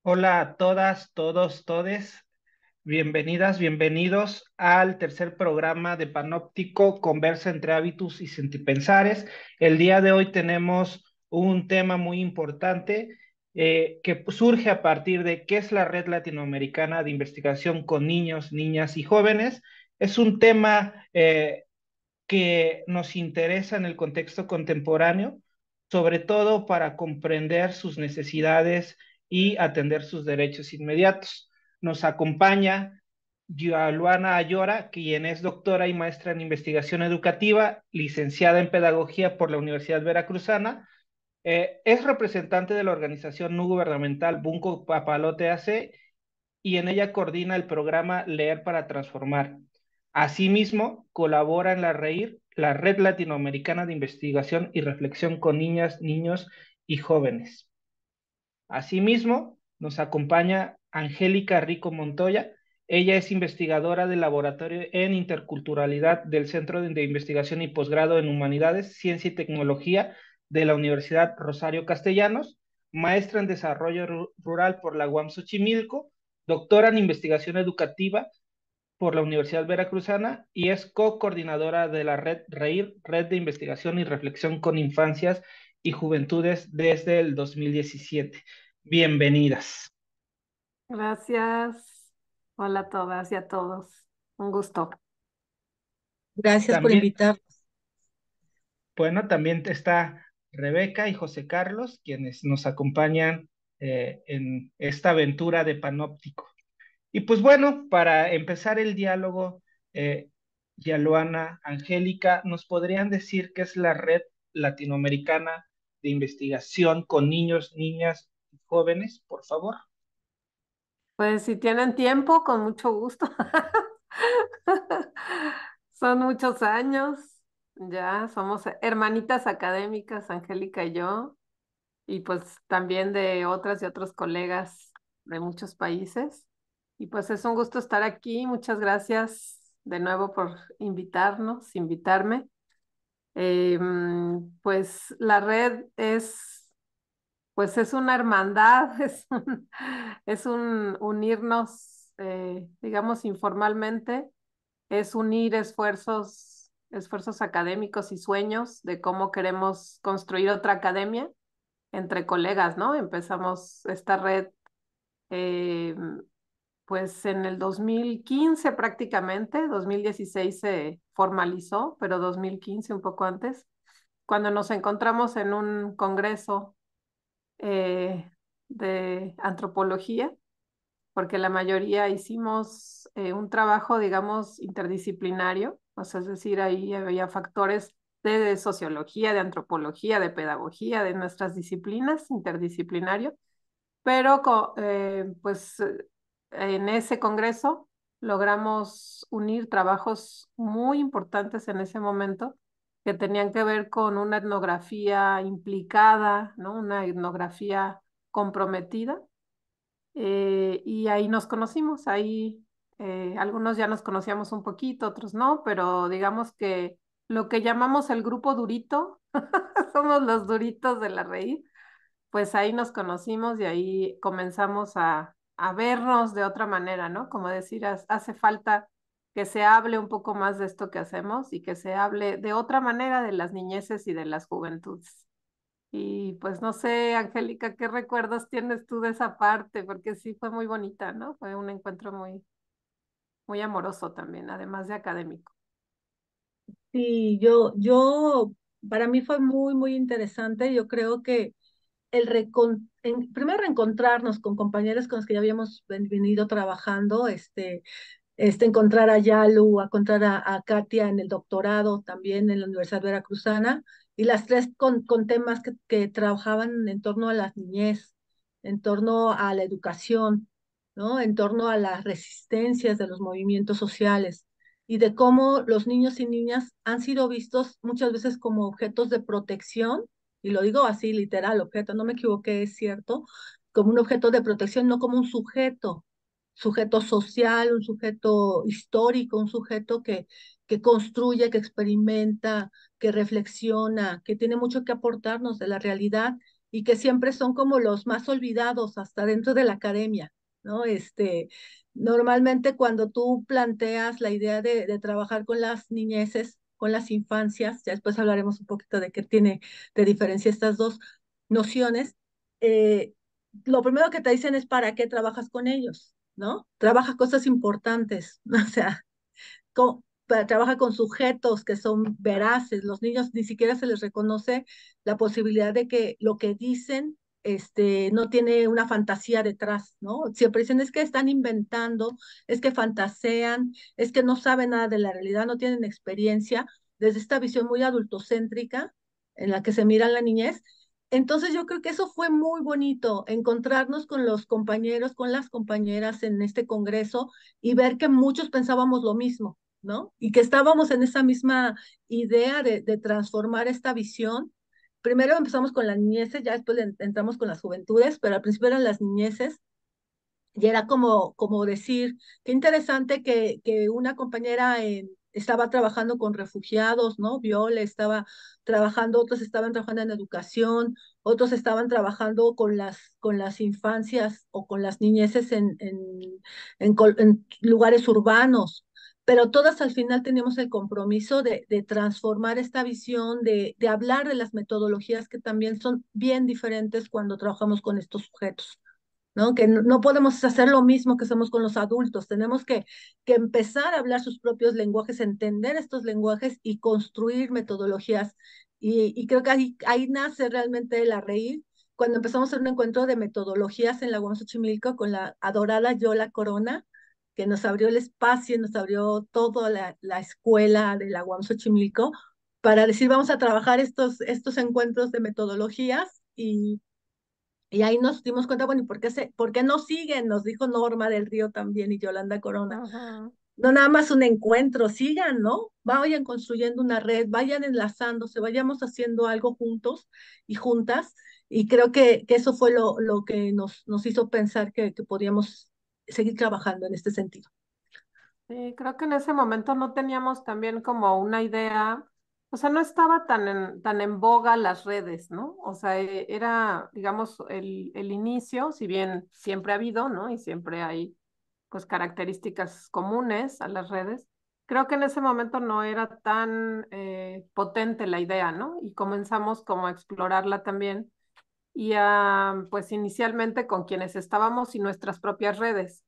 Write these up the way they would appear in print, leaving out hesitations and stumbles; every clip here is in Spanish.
Hola a todas, todos, todes. Bienvenidas, bienvenidos al tercer programa de Panóptico, Conversa entre hábitos y sentipensares. El día de hoy tenemos un tema muy importante que surge a partir de qué es la Red Latinoamericana de Investigación con Niños, Niñas y Jóvenes. Es un tema que nos interesa en el contexto contemporáneo, sobre todo para comprender sus necesidades y atender sus derechos inmediatos. Nos acompaña Luana Ayora, quien es doctora y maestra en investigación educativa, licenciada en pedagogía por la Universidad Veracruzana. Es representante de la organización no gubernamental Bunco Papalote AC y en ella coordina el programa Leer para Transformar. Asimismo, colabora en la Red Latinoamericana de Investigación y Reflexión con Niñas, Niños y Jóvenes. Asimismo, nos acompaña Angélica Rico Montoya. Ella es investigadora del Laboratorio en Interculturalidad del Centro de Investigación y Posgrado en Humanidades, Ciencia y Tecnología de la Universidad Rosario Castellanos, maestra en Desarrollo Rural por la UAM Xochimilco, doctora en Investigación Educativa por la Universidad Veracruzana y es co-coordinadora de la Red REIR, Red de Investigación y Reflexión con Infancias y Juventudes desde el 2017. Bienvenidas. Gracias. Hola a todas y a todos. Un gusto. Gracias por También, invitar. bueno, también está Rebeca y José Carlos, quienes nos acompañan en esta aventura de Panóptico. Y pues bueno, para empezar el diálogo, eh, Yaluana, Angélica, ¿nos podrían decir qué es la Red Latinoamericana de Investigación con Niños, Niñas y Jóvenes, por favor? Pues si tienen tiempo, con mucho gusto. Son muchos años. Ya somos hermanitas académicas, Angélica y yo, y pues también de otras y otros colegas de muchos países. Y pues es un gusto estar aquí. Muchas gracias de nuevo por invitarme. Pues la red pues es una hermandad, es un unirnos, digamos, informalmente, es unir esfuerzos académicos y sueños de cómo queremos construir otra academia entre colegas, ¿no? Empezamos esta red, eh, pues en el 2015 prácticamente, 2016 se formalizó, pero 2015 un poco antes, cuando nos encontramos en un congreso eh, de antropología, porque la mayoría hicimos un trabajo, digamos, interdisciplinario, o sea, es decir, ahí había factores de sociología, de antropología, de pedagogía, de nuestras disciplinas, interdisciplinario, pero pues en ese congreso logramos unir trabajos muy importantes en ese momento que tenían que ver con una etnografía implicada, ¿no? Una etnografía comprometida. Y ahí nos conocimos, ahí algunos ya nos conocíamos un poquito, otros no, pero digamos que lo que llamamos el grupo durito, somos los duritos de la reír, pues ahí nos conocimos y ahí comenzamos a vernos de otra manera, ¿no? Como decir, hace falta que se hable un poco más de esto que hacemos y que se hable de otra manera de las niñeces y de las juventudes. Y pues no sé, Angélica, ¿qué recuerdos tienes tú de esa parte? Porque sí fue muy bonita, ¿no? Fue un encuentro muy amoroso también, además de académico. Sí, para mí fue muy, muy interesante. Yo creo que primero reencontrarnos con compañeros con los que ya habíamos venido trabajando, encontrar a Yalu, encontrar a Katia en el doctorado también en la Universidad Veracruzana, y las tres con temas que trabajaban en torno a la niñez, en torno a la educación, ¿no? En torno a las resistencias de los movimientos sociales y de cómo los niños y niñas han sido vistos muchas veces como objetos de protección, y lo digo así literal, objeto, no me equivoqué, es cierto, como un objeto de protección, no como un sujeto social, un sujeto histórico, un sujeto que construye, que experimenta, que reflexiona, que tiene mucho que aportarnos de la realidad y que siempre son como los más olvidados hasta dentro de la academia, ¿no? Normalmente cuando tú planteas la idea de trabajar con las niñeces, con las infancias, ya después hablaremos un poquito de qué tiene de diferencia estas dos nociones, eh, lo primero que te dicen es para qué trabajas con ellos, ¿no? Trabaja cosas importantes, o sea, trabaja con sujetos que son veraces. Los niños ni siquiera se les reconoce la posibilidad de que lo que dicen no tiene una fantasía detrás, ¿no? Siempre dicen es que están inventando, es que fantasean, es que no saben nada de la realidad, no tienen experiencia, desde esta visión muy adultocéntrica en la que se mira la niñez. Entonces yo creo que eso fue muy bonito, encontrarnos con los compañeros, con las compañeras en este congreso y ver que muchos pensábamos lo mismo, ¿no? Y que estábamos en esa misma idea de transformar esta visión. Primero empezamos con las niñeces, ya después entramos con las juventudes, pero al principio eran las niñeces. Y era como decir, qué interesante que una compañera estaba trabajando con refugiados, ¿no? Viola estaba trabajando, otros estaban trabajando en educación, otros estaban trabajando con las infancias o con las niñeces en lugares urbanos, pero todas al final teníamos el compromiso de transformar esta visión, de hablar de las metodologías que también son bien diferentes cuando trabajamos con estos sujetos. ¿No? Que no podemos hacer lo mismo que hacemos con los adultos, tenemos que empezar a hablar sus propios lenguajes, entender estos lenguajes y construir metodologías. Y creo que ahí nace realmente la reír, cuando empezamos a hacer un encuentro de metodologías en la UAM Xochimilco con la adorada Yola Corona, que nos abrió el espacio, nos abrió toda la escuela de la UAM Xochimilco, para decir, vamos a trabajar estos encuentros de metodologías y ahí nos dimos cuenta, bueno, ¿y por qué no siguen? Nos dijo Norma del Río también y Yolanda Corona. Ajá. No nada más un encuentro, sigan, ¿no? Vayan construyendo una red, vayan enlazándose, vayamos haciendo algo juntos y juntas. Y creo que eso fue lo que nos hizo pensar que podíamos seguir trabajando en este sentido. Sí, creo que en ese momento no teníamos también como una idea, o sea, no estaba tan en boga las redes, ¿no? O sea, era, digamos, el inicio, si bien siempre ha habido, ¿no? Y siempre hay, pues, características comunes a las redes. Creo que en ese momento no era tan potente la idea, ¿no? Y comenzamos como a explorarla también y a, pues, inicialmente con quienes estábamos y nuestras propias redes.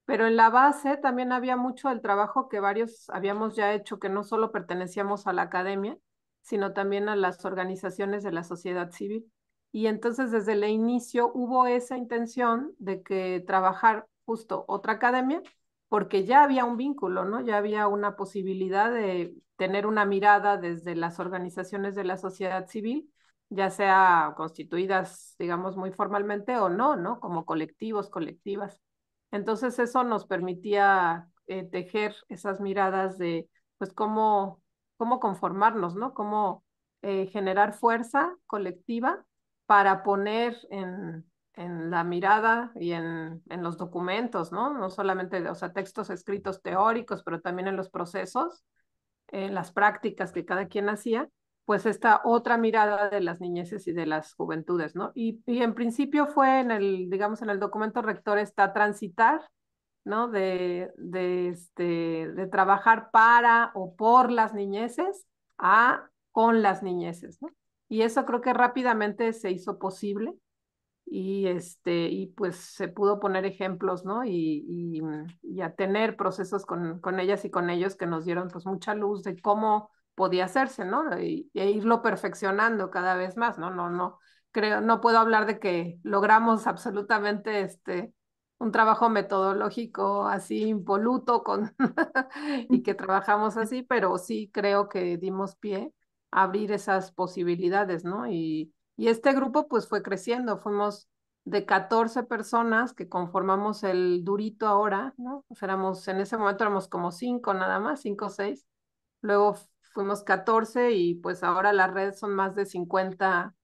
Pero en la base también había mucho del trabajo que varios habíamos ya hecho, que no solo pertenecíamos a la academia, sino también a las organizaciones de la sociedad civil. Y entonces desde el inicio hubo esa intención de que trabajar justo otra academia, porque ya había un vínculo, ¿no? Ya había una posibilidad de tener una mirada desde las organizaciones de la sociedad civil, ya sea constituidas, digamos, muy formalmente o no, ¿no? Como colectivos, colectivas. Entonces eso nos permitía tejer esas miradas de, pues, cómo conformarnos, ¿no? Cómo generar fuerza colectiva para poner en la mirada y en los documentos, ¿no? No solamente, o sea, textos escritos teóricos, pero también en los procesos, en las prácticas que cada quien hacía, pues esta otra mirada de las niñeces y de las juventudes, ¿no? Y en principio fue digamos, en el documento rector está transitar, ¿no? De trabajar para o por las niñeces a con las niñeces, ¿no? Y eso creo que rápidamente se hizo posible y pues se pudo poner ejemplos, ¿no? Y a tener procesos con ellas y con ellos que nos dieron pues mucha luz de cómo podía hacerse, ¿no? E irlo perfeccionando cada vez más, ¿no? No, creo, no puedo hablar de que logramos absolutamente un trabajo metodológico así impoluto y que trabajamos así, pero sí creo que dimos pie a abrir esas posibilidades, ¿no? Y este grupo pues fue creciendo, fuimos de 14 personas que conformamos el Durito ahora, ¿no? Pues en ese momento éramos como 5 nada más, 5 o 6. Luego fuimos 14 y pues ahora la red son más de 50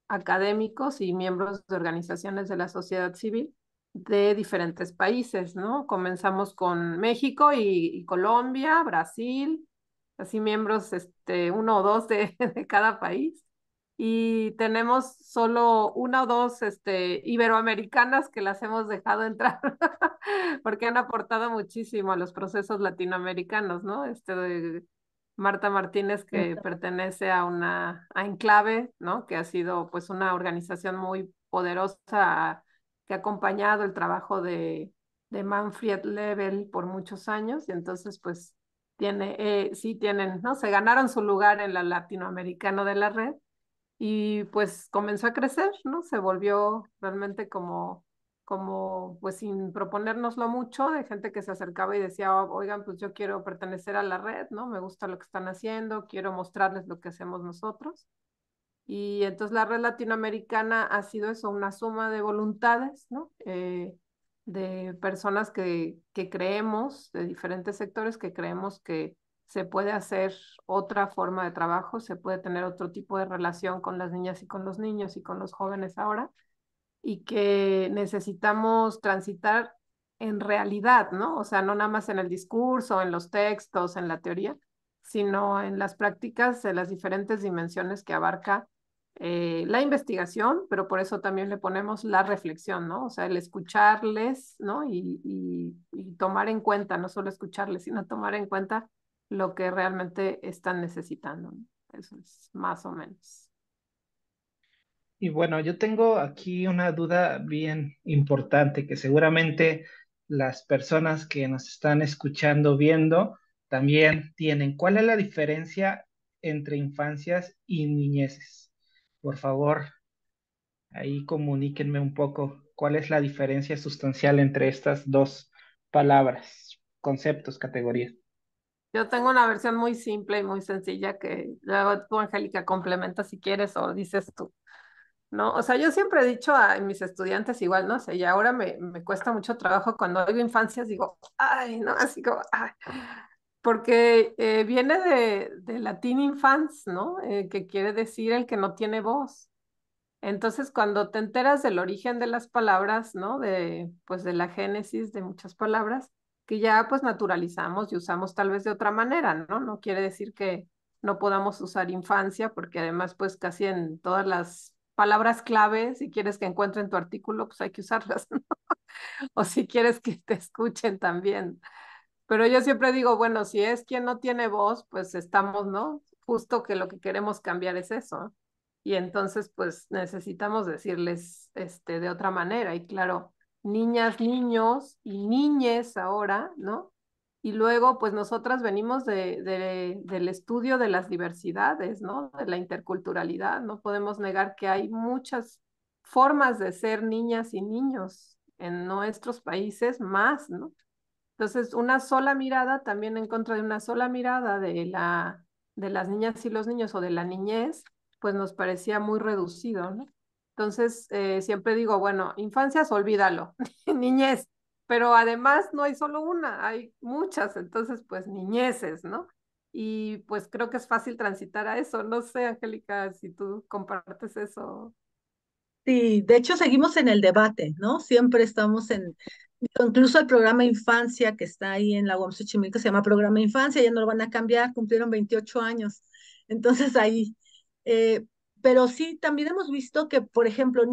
académicos y miembros de organizaciones de la sociedad civil de diferentes países, ¿no? Comenzamos con México y Colombia, Brasil, así miembros, uno o dos de cada país y tenemos solo una o dos iberoamericanas que las hemos dejado entrar porque han aportado muchísimo a los procesos latinoamericanos, ¿no? De Marta Martínez, que pertenece a Enclave, ¿no? Que ha sido pues una organización muy poderosa que ha acompañado el trabajo de Manfred Lebel por muchos años, y entonces pues sí tienen, ¿no? Se ganaron su lugar en la latinoamericano de la red y pues comenzó a crecer, ¿no? Se volvió realmente pues sin proponérnoslo mucho, de gente que se acercaba y decía, oigan, pues yo quiero pertenecer a la red, ¿no? Me gusta lo que están haciendo, quiero mostrarles lo que hacemos nosotros. Y entonces la red latinoamericana ha sido eso, una suma de voluntades, ¿no? De personas que creemos, de diferentes sectores, que creemos que se puede hacer otra forma de trabajo, se puede tener otro tipo de relación con las niñas y con los niños y con los jóvenes ahora, y que necesitamos transitar en realidad, ¿no? O sea, no nada más en el discurso, en los textos, en la teoría, sino en las prácticas de las diferentes dimensiones que abarca la investigación, pero por eso también le ponemos la reflexión, ¿no? O sea, el escucharles, ¿no? Y tomar en cuenta, no solo escucharles, sino tomar en cuenta lo que realmente están necesitando, ¿no? Eso es más o menos. Y bueno, yo tengo aquí una duda bien importante que seguramente las personas que nos están escuchando, viendo, también tienen. ¿Cuál es la diferencia entre infancias y niñeces? Por favor, ahí comuníquenme un poco cuál es la diferencia sustancial entre estas dos palabras, conceptos, categorías. Yo tengo una versión muy simple y muy sencilla que luego tú, Angélica, complementa si quieres o dices tú, ¿no? O sea, yo siempre he dicho a mis estudiantes igual, ¿no? O sea, y ahora me cuesta mucho trabajo cuando oigo infancias, digo, ay, ¿no? Así como, ay, porque viene de latín infans, ¿no? Que quiere decir el que no tiene voz. Entonces, cuando te enteras del origen de las palabras, ¿no? Pues de la génesis de muchas palabras, que ya pues naturalizamos y usamos tal vez de otra manera, ¿no? No quiere decir que no podamos usar infancia, porque además pues casi en todas las palabras clave, si quieres que encuentren tu artículo, pues hay que usarlas, ¿no? O si quieres que te escuchen también. Pero yo siempre digo, bueno, si es quien no tiene voz, pues estamos, ¿no? Justo que lo que queremos cambiar es eso. Y entonces, pues necesitamos decirles, de otra manera. Y claro, niñas, niños y niñes ahora, ¿no? Y luego, pues nosotras venimos del estudio de las diversidades, ¿no? De la interculturalidad. No podemos negar que hay muchas formas de ser niñas y niños en nuestros países más, ¿no? Entonces, una sola mirada, también en contra de una sola mirada de las niñas y los niños o de la niñez, pues nos parecía muy reducido, ¿no? Entonces, siempre digo, bueno, infancias, olvídalo, niñez, pero además no hay solo una, hay muchas, entonces, pues niñeces, ¿no? Y pues creo que es fácil transitar a eso. No sé, Angélica, si tú compartes eso. Sí, de hecho seguimos en el debate, ¿no? Siempre estamos incluso el programa Infancia que está ahí en la UAM Xochimilco se llama Programa Infancia, ya no lo van a cambiar, cumplieron 28 años. Entonces ahí, eh, pero sí, también hemos visto que, por ejemplo,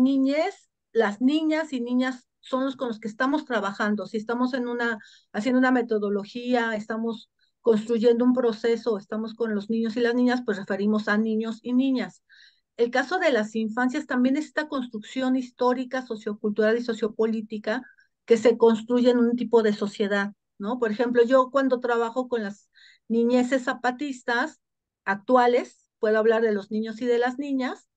las niñas y niñas son los con los que estamos trabajando. Si estamos haciendo una metodología, estamos construyendo un proceso, estamos con los niños y las niñas, pues referimos a niños y niñas. El caso de las infancias también es esta construcción histórica, sociocultural y sociopolítica que se construye en un tipo de sociedad, ¿no? Por ejemplo, yo cuando trabajo con las niñeces zapatistas actuales, puedo hablar de los niños y de las niñas,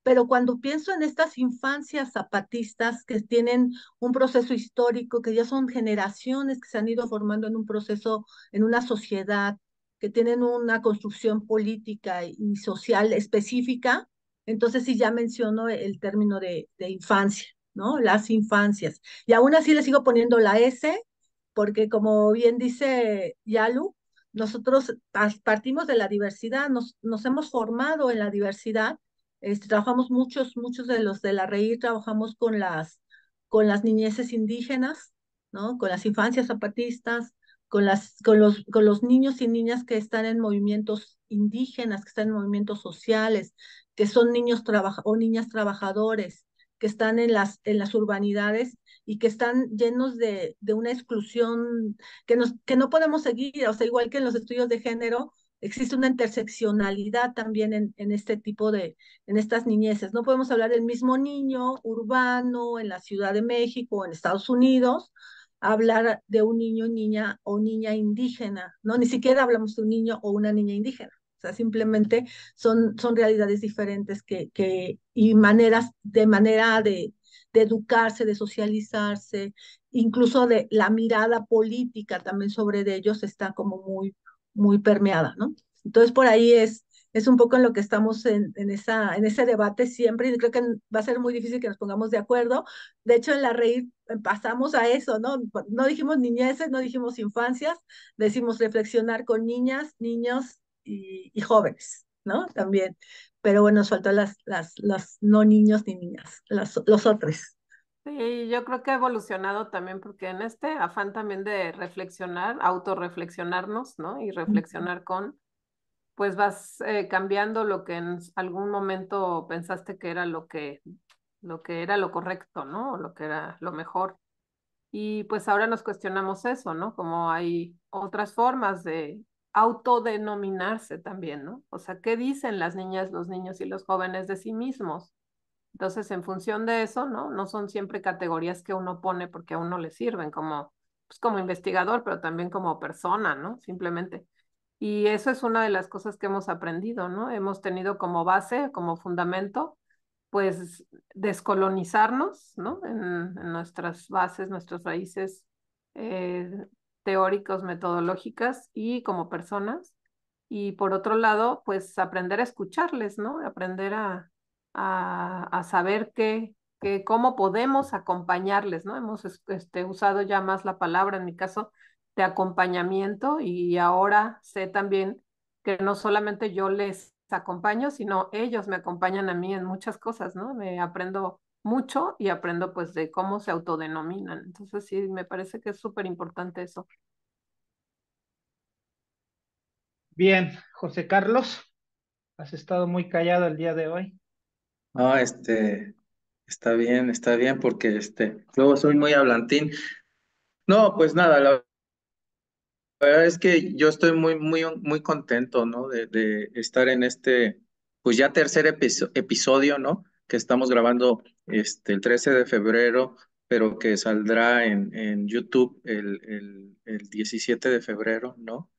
pero cuando pienso en estas infancias zapatistas que tienen un proceso histórico, que ya son generaciones que se han ido formando en un proceso, en una sociedad, que tienen una construcción política y social específica, entonces sí ya menciono el término de infancia, ¿no? Las infancias. Y aún así le sigo poniendo la S, porque como bien dice Yalu, nosotros partimos de la diversidad, nos hemos formado en la diversidad. Trabajamos muchos de los de la REIR, trabajamos con las niñeces indígenas, ¿no? Con las infancias zapatistas, con los niños y niñas que están en movimientos indígenas, que están en movimientos sociales, que son niños o niñas trabajadores, que están en las urbanidades y que están llenos de una exclusión que no podemos seguir, o sea, igual que en los estudios de género, existe una interseccionalidad también en este tipo en estas niñeces. No podemos hablar del mismo niño urbano en la Ciudad de México, en Estados Unidos, hablar de un niño, niña o niña indígena, ¿no? Ni siquiera hablamos de un niño o una niña indígena. O sea, simplemente son realidades diferentes y manera de educarse, de socializarse, incluso de la mirada política también sobre ellos está como muy permeada, ¿no? Entonces por ahí es un poco en lo que estamos en ese debate siempre y creo que va a ser muy difícil que nos pongamos de acuerdo. De hecho, en la reír pasamos a eso, ¿no? No dijimos niñeces, no dijimos infancias, decimos reflexionar con niñas, niños y jóvenes, ¿no? También. Pero bueno, nos faltó las no niños ni niñas, los otros. Sí, yo creo que ha evolucionado también porque en este afán también de reflexionar, autorreflexionarnos, ¿no? Y reflexionar pues vas cambiando lo que en algún momento pensaste que era lo que era lo correcto, ¿no? O lo que era lo mejor. Y pues ahora nos cuestionamos eso, ¿no? Como hay otras formas de autodenominarse también, ¿no? O sea, ¿qué dicen las niñas, los niños y los jóvenes de sí mismos? Entonces, en función de eso, ¿no? No son siempre categorías que uno pone porque a uno le sirven como, pues como investigador, pero también como persona, ¿no? Simplemente. Y eso es una de las cosas que hemos aprendido, ¿no? Hemos tenido como base, como fundamento, pues descolonizarnos, ¿no? En nuestras bases, nuestras raíces eh, teóricos, metodológicas y como personas. Y por otro lado, pues aprender a escucharles, ¿no? Aprender a saber cómo podemos acompañarles, ¿no? Hemos usado ya más la palabra, en mi caso, de acompañamiento y ahora sé también que no solamente yo les acompaño, sino ellos me acompañan a mí en muchas cosas, ¿no? Me aprendo mucho y aprendo pues de cómo se autodenominan. Entonces sí, me parece que es súper importante eso. Bien, José Carlos, has estado muy callado el día de hoy. No, está bien, porque luego soy muy hablantín. No, pues nada, la verdad es que yo estoy muy contento, ¿no? De estar en pues ya tercer episodio, ¿no? Que estamos grabando el 13 de febrero, pero que saldrá en YouTube el 17 de febrero, ¿no?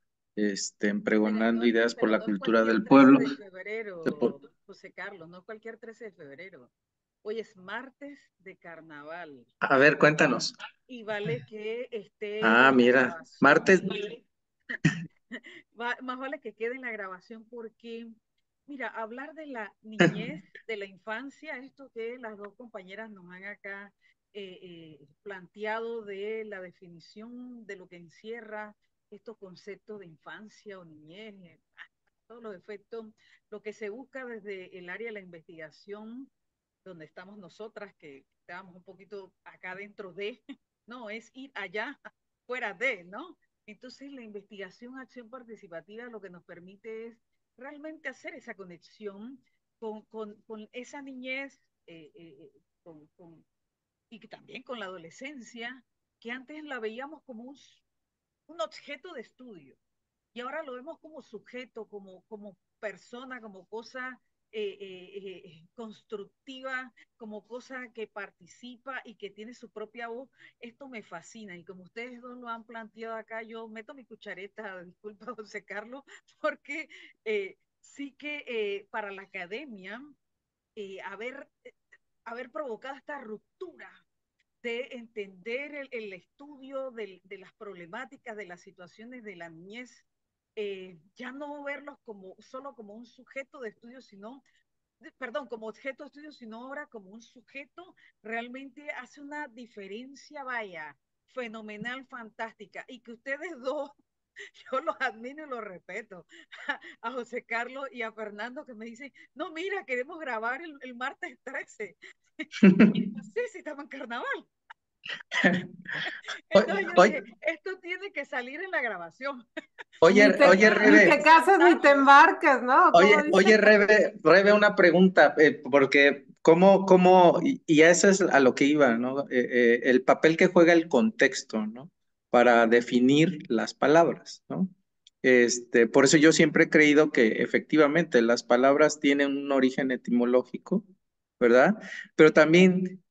Pregonando ideas por Pero la no es cultura cualquier del 13 pueblo. de febrero, José Carlos, no es cualquier 13 de febrero. Hoy es martes de carnaval A ver, cuéntanos. y vale que esté Ah, en la mira, martes. grabación. Más vale que quede en la grabación porque, mira, hablar de la niñez, de la infancia, esto que las dos compañeras nos han acá planteado de la definición de lo que encierra estos conceptos de infancia o niñez, todos los efectos, lo que se busca desde el área de la investigación, donde estamos nosotras, que estábamos un poquito acá dentro de, no, es ir allá, fuera de, ¿no? Entonces la investigación, acción participativa lo que nos permite es realmente hacer esa conexión con esa niñez y que también con la adolescencia, que antes la veíamos como un objeto de estudio y ahora lo vemos como sujeto, como persona, como cosa constructiva, como cosa que participa y que tiene su propia voz. Esto me fascina y como ustedes dos lo han planteado acá, yo meto mi cuchareta, disculpa José Carlos, porque sí que para la academia haber provocado esta ruptura de entender estudio de las problemáticas, de las situaciones de la niñez, ya no verlos como solo como un sujeto de estudio, sino, perdón, como objeto de estudio, sino ahora como un sujeto, realmente hace una diferencia, vaya, fenomenal, fantástica, y que ustedes dos, yo los admiro y los respeto, a José Carlos y a Fernando que me dicen, no, mira, queremos grabar el martes 13. Sí, sí, estamos en carnaval. Entonces yo Oye, dije, esto tiene que salir en la grabación. oye, Ni te, oye, ni Rebe, te cases ni te Resaltarlo. embarques, ¿no? ¿Cómo oye, dice? Rebe, una pregunta, porque y a eso es a lo que iba, ¿no? El papel que juega el contexto, ¿no? Para definir las palabras, ¿no? Por eso yo siempre he creído que efectivamente las palabras tienen un origen etimológico, ¿verdad? Pero también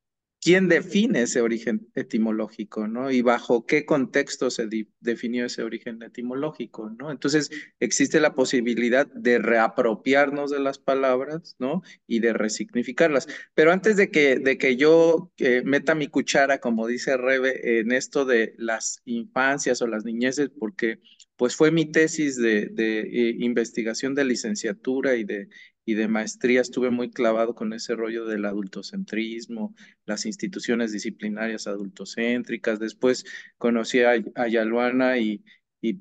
quién define ese origen etimológico, ¿no? Y bajo qué contexto se definió ese origen etimológico, ¿no? Entonces, existe la posibilidad de reapropiarnos de las palabras, ¿no? Y de resignificarlas. Pero antes de que yo meta mi cuchara, como dice Rebe, en esto de las infancias o las niñeces, porque pues fue mi tesis de investigación de licenciatura y de maestría, estuve muy clavado con ese rollo del adultocentrismo, las instituciones disciplinarias adultocéntricas. Después conocí a Yaluana y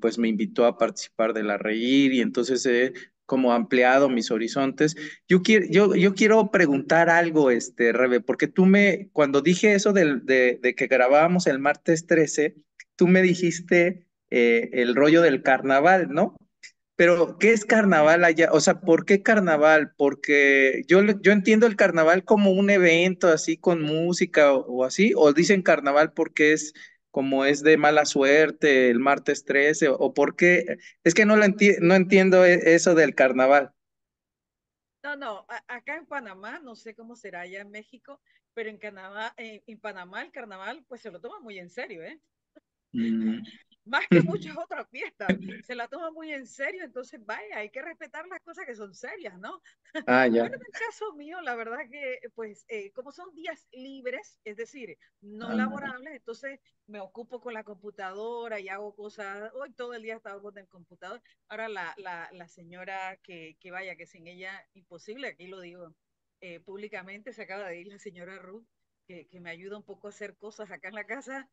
pues me invitó a participar de la Reír y entonces he como ampliado mis horizontes. Yo quiero preguntar algo, Rebe, porque cuando dije eso de que grabábamos el martes 13, tú me dijiste el rollo del carnaval, ¿no? Pero, ¿qué es carnaval allá? O sea, ¿por qué carnaval? Porque yo entiendo el carnaval como un evento así con música o así, o dicen carnaval porque es como es de mala suerte el martes 13, o por qué, es que no entiendo eso del carnaval. No, no, acá en Panamá, no sé cómo será allá en México, pero en Canadá, en Panamá el carnaval pues se lo toma muy en serio, ¿eh? Mm. Más que muchas otras fiestas, se la toma muy en serio, entonces vaya, hay que respetar las cosas que son serias, ¿no? Ah, ya. Bueno, en el caso mío, la verdad que, pues, como son días libres, es decir, no Ah, laborables, entonces me ocupo con la computadora y hago cosas. Hoy todo el día he estado con el computador. Ahora la señora que vaya, que sin ella imposible, aquí lo digo públicamente, se acaba de ir la señora Ruth, que me ayuda un poco a hacer cosas acá en la casa.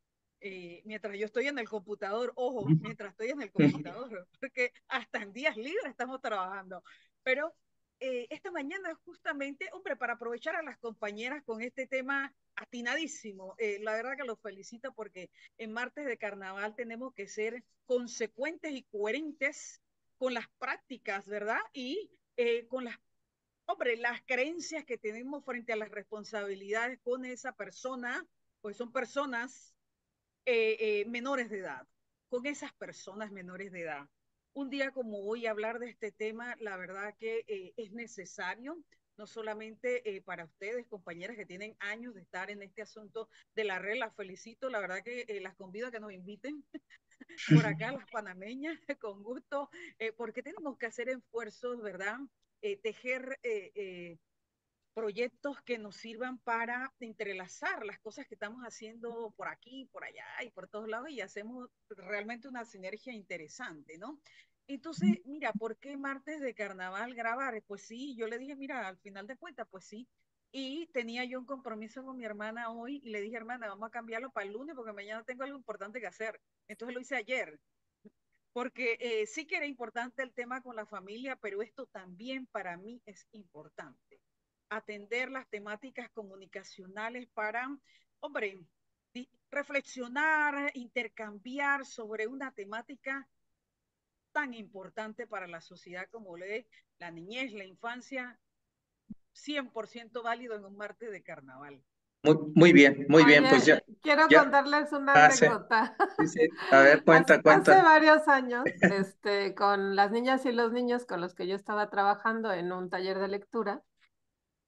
Mientras yo estoy en el computador, ojo, mientras estoy en el computador, porque hasta en días libres estamos trabajando. Pero esta mañana justamente, hombre, para aprovechar a las compañeras con este tema atinadísimo, la verdad que los felicito porque en martes de carnaval tenemos que ser consecuentes y coherentes con las prácticas, ¿verdad? Y con hombre, las creencias que tenemos frente a las responsabilidades con esa persona, pues son personas menores de edad, con esas personas menores de edad. Un día como hoy hablar de este tema, la verdad que es necesario, no solamente para ustedes, compañeras que tienen años de estar en este asunto de la red, las felicito, la verdad que las convido a que nos inviten por acá, las panameñas, con gusto, porque tenemos que hacer esfuerzos, ¿verdad? Tejer proyectos que nos sirvan para entrelazar las cosas que estamos haciendo por aquí, por allá y por todos lados y hacemos realmente una sinergia interesante, ¿no? Entonces, mira, ¿por qué martes de carnaval grabar? Pues sí, yo le dije, mira, al final de cuentas, pues sí. Y tenía yo un compromiso con mi hermana hoy y le dije, hermana, vamos a cambiarlo para el lunes porque mañana tengo algo importante que hacer. Entonces lo hice ayer, porque sí que era importante el tema con la familia, pero esto también para mí es importante. Atender las temáticas comunicacionales para, hombre, reflexionar, intercambiar sobre una temática tan importante para la sociedad como lo es la niñez, la infancia, 100% válido en un martes de carnaval. muy bien, pues Oye, quiero ya, contarles una sí, anécdota. sí, sí. A ver, cuenta, Hace cuenta. varios años, con las niñas y los niños con los que yo estaba trabajando en un taller de lectura,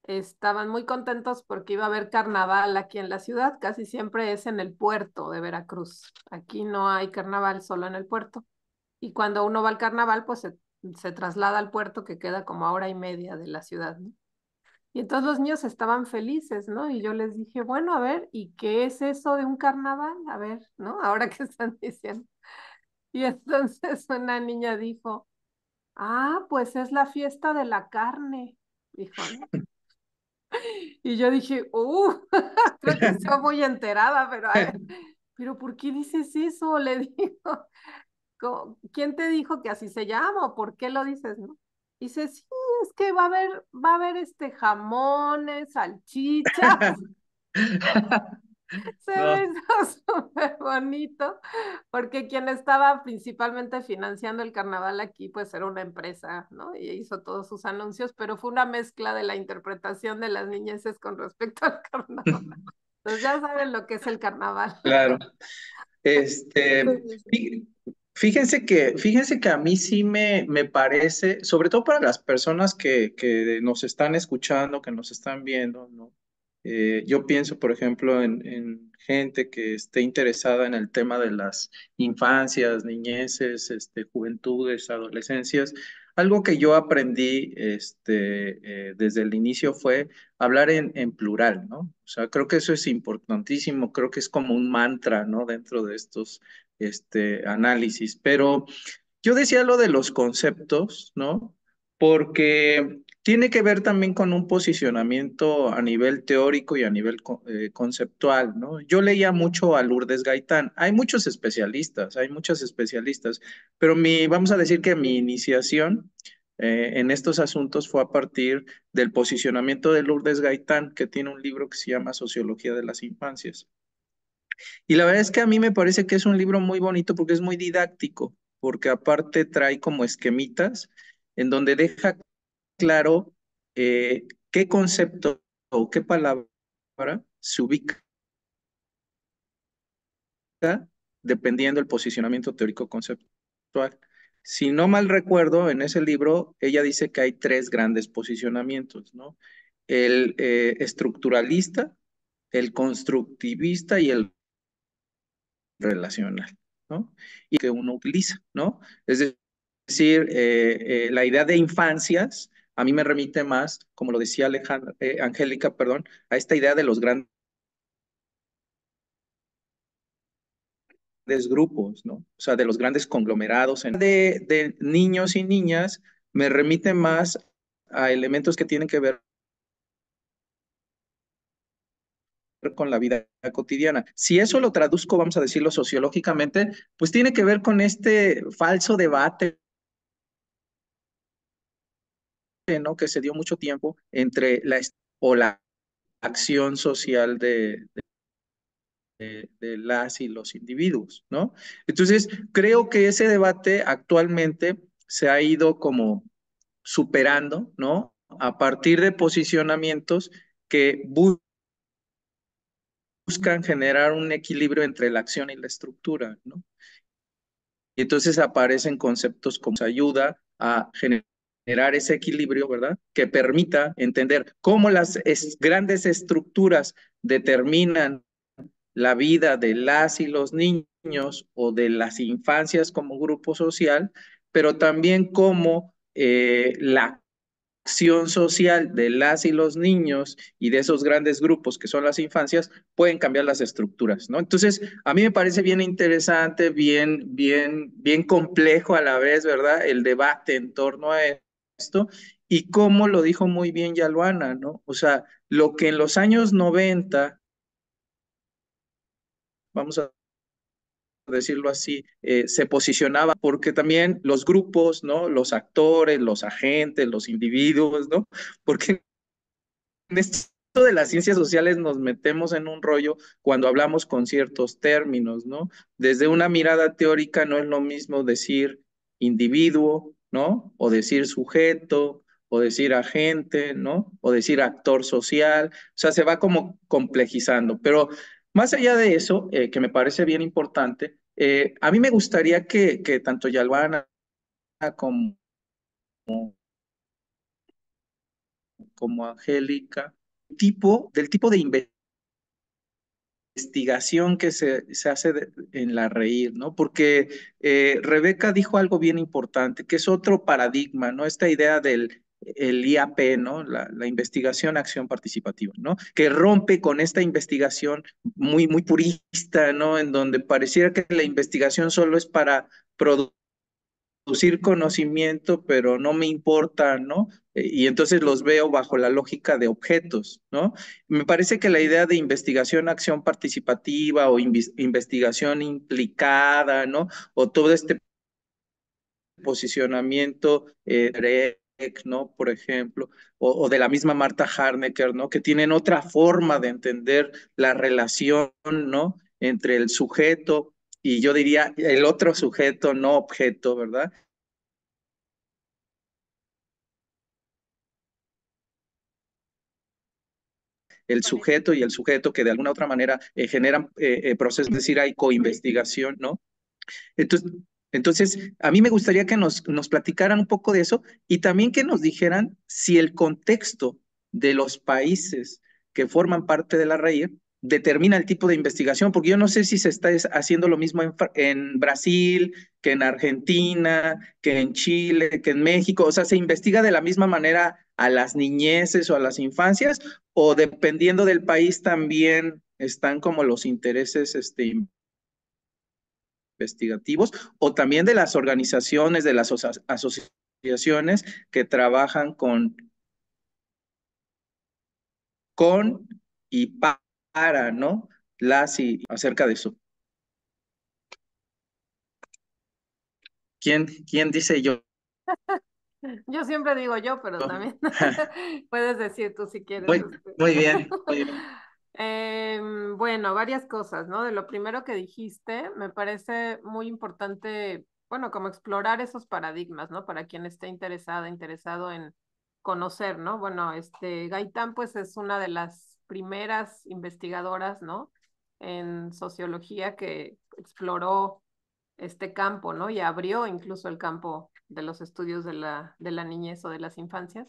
estaban muy contentos porque iba a haber carnaval aquí en la ciudad. Casi siempre es en el puerto de Veracruz. Aquí no hay carnaval, solo en el puerto. Y cuando uno va al carnaval, pues se traslada al puerto que queda como a hora y media de la ciudad, ¿no? Y entonces los niños estaban felices, ¿no? Y yo les dije, bueno, a ver, ¿y qué es eso de un carnaval? A ver, ¿no? Ahora que están diciendo. Y entonces una niña dijo, ah, pues es la fiesta de la carne, dijo, ¿no? Y yo dije, creo que estoy muy enterada, pero a ver, pero ¿por qué dices eso? Le digo, ¿quién te dijo que así se llama o por qué lo dices, no? Dice, sí, es que va a haber jamones, salchichas. Se No, me hizo súper bonito, porque quien estaba principalmente financiando el carnaval aquí, pues era una empresa, ¿no? Y hizo todos sus anuncios, pero fue una mezcla de la interpretación de las niñeces con respecto al carnaval. Entonces ya saben lo que es el carnaval. claro. Fí- fíjense que a mí sí me parece, sobre todo para las personas que nos están escuchando, que nos están viendo, ¿no? Yo pienso, por ejemplo, en gente que esté interesada en el tema de las infancias, niñeces, juventudes, adolescencias. Algo que yo aprendí desde el inicio fue hablar en plural, ¿no? O sea, creo que eso es importantísimo, creo que es como un mantra, ¿no? Dentro de estos análisis. Pero yo decía lo de los conceptos, ¿no? Porque tiene que ver también con un posicionamiento a nivel teórico y a nivel conceptual, ¿no? Yo leía mucho a Lourdes Gaitán. Hay muchos especialistas, hay muchas especialistas, pero vamos a decir que mi iniciación en estos asuntos fue a partir del posicionamiento de Lourdes Gaitán, que tiene un libro que se llama Sociología de las Infancias. Y la verdad es que a mí me parece que es un libro muy bonito porque es muy didáctico, porque aparte trae como esquemitas en donde deja claro qué concepto o qué palabra se ubica dependiendo del posicionamiento teórico conceptual. Si no mal recuerdo, en ese libro ella dice que hay tres grandes posicionamientos, ¿no? El estructuralista, el constructivista y el relacional, ¿no? Y que uno utiliza, ¿no? Es decir, la idea de infancias a mí me remite más, como lo decía Angélica, perdón, a esta idea de los grandes grupos, ¿no? O sea, de los grandes conglomerados. De niños y niñas me remite más a elementos que tienen que ver con la vida cotidiana. Si eso lo traduzco, vamos a decirlo sociológicamente, pues tiene que ver con este falso debate, ¿no? Que se dio mucho tiempo entre o la acción social de las y los individuos, ¿no? Entonces, creo que ese debate actualmente se ha ido como superando, ¿no? A partir de posicionamientos que buscan generar un equilibrio entre la acción y la estructura, ¿no? Y entonces aparecen conceptos como ayuda a generar ese equilibrio, ¿verdad? Que permita entender cómo las grandes estructuras determinan la vida de las y los niños o de las infancias como grupo social, pero también cómo la acción social de las y los niños y de esos grandes grupos que son las infancias pueden cambiar las estructuras, ¿no? Entonces, a mí me parece bien interesante, bien complejo a la vez, ¿verdad? El debate en torno a esto y cómo lo dijo muy bien Yaluana, ¿no? O sea, lo que en los años 90, vamos a decirlo así, se posicionaba, porque también los grupos, ¿no? Los actores, los agentes, los individuos, ¿no? Porque en esto de las ciencias sociales nos metemos en un rollo cuando hablamos con ciertos términos, ¿no? Desde una mirada teórica no es lo mismo decir individuo, ¿no? O decir sujeto, o decir agente, ¿no? O decir actor social, o sea, se va como complejizando. Pero más allá de eso, que me parece bien importante, a mí me gustaría que tanto Yalvana como, como Angélica, del tipo de investigación que se hace en la reír, ¿no? Porque Rebeca dijo algo bien importante, que es otro paradigma, ¿no? Esta idea del el IAP, ¿no? La investigación, acción participativa, ¿no? Que rompe con esta investigación muy purista, ¿no? En donde pareciera que la investigación solo es para producir conocimiento, pero no me importa, ¿no? Y entonces los veo bajo la lógica de objetos, ¿no? Me parece que la idea de investigación, acción participativa o investigación implicada, ¿no? O todo este posicionamiento ¿no? Por ejemplo, o de la misma Marta Harnecker, ¿no? Que tienen otra forma de entender la relación, ¿no? Entre el sujeto y yo diría el otro sujeto, no objeto, ¿verdad? El Parece sujeto y el sujeto que de alguna otra manera generan procesos, es decir, hay coinvestigación, ¿no? Entonces, entonces, a mí me gustaría que nos platicaran un poco de eso y también que nos dijeran si el contexto de los países que forman parte de la RAIE determina el tipo de investigación, porque yo no sé si se está haciendo lo mismo en Brasil, que en Argentina, que en Chile, que en México, o sea, se investiga de la misma manera a las niñeces o a las infancias, o dependiendo del país también están como los intereses investigativos o también de las organizaciones, de las asociaciones que trabajan con y para, ¿no? Las y acerca de eso. ¿Quién dice yo? Yo siempre digo yo, pero también puedes decir tú si quieres. Muy, muy bien, muy bien. Bueno, varias cosas, ¿no? De lo primero que dijiste, me parece muy importante, bueno, como explorar esos paradigmas, ¿no? Para quien esté interesado en conocer, ¿no? Bueno, Gaitán, pues es una de las primeras investigadoras, ¿no? En sociología que exploró este campo, ¿no? Y abrió incluso el campo de los estudios de la niñez o de las infancias.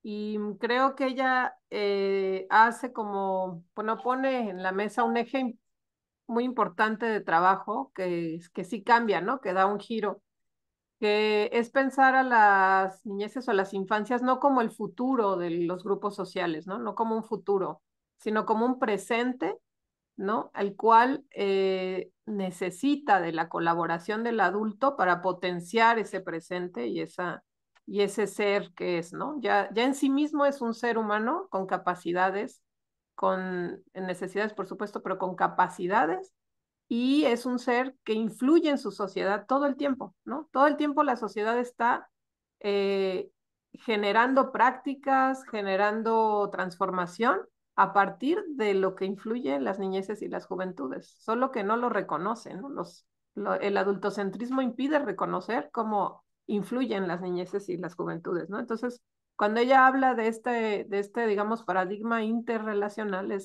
Y creo que ella hace como, bueno, pone en la mesa un eje muy importante de trabajo que sí cambia, ¿no? Que da un giro, que es pensar a las niñeces o a las infancias no como el futuro de los grupos sociales, ¿no? No como un futuro, sino como un presente, ¿no? El cual necesita de la colaboración del adulto para potenciar ese presente y ese ser que es, ¿no? Ya en sí mismo es un ser humano con capacidades, con necesidades, por supuesto, pero con capacidades y es un ser que influye en su sociedad todo el tiempo, ¿no? Todo el tiempo la sociedad está eh, generando prácticas, generando transformación a partir de lo que influye en las niñeces y las juventudes, solo que no lo reconocen, ¿no? El adultocentrismo impide reconocer cómo influyen las niñeces y las juventudes, ¿no? Entonces, cuando ella habla digamos, paradigma interrelacional,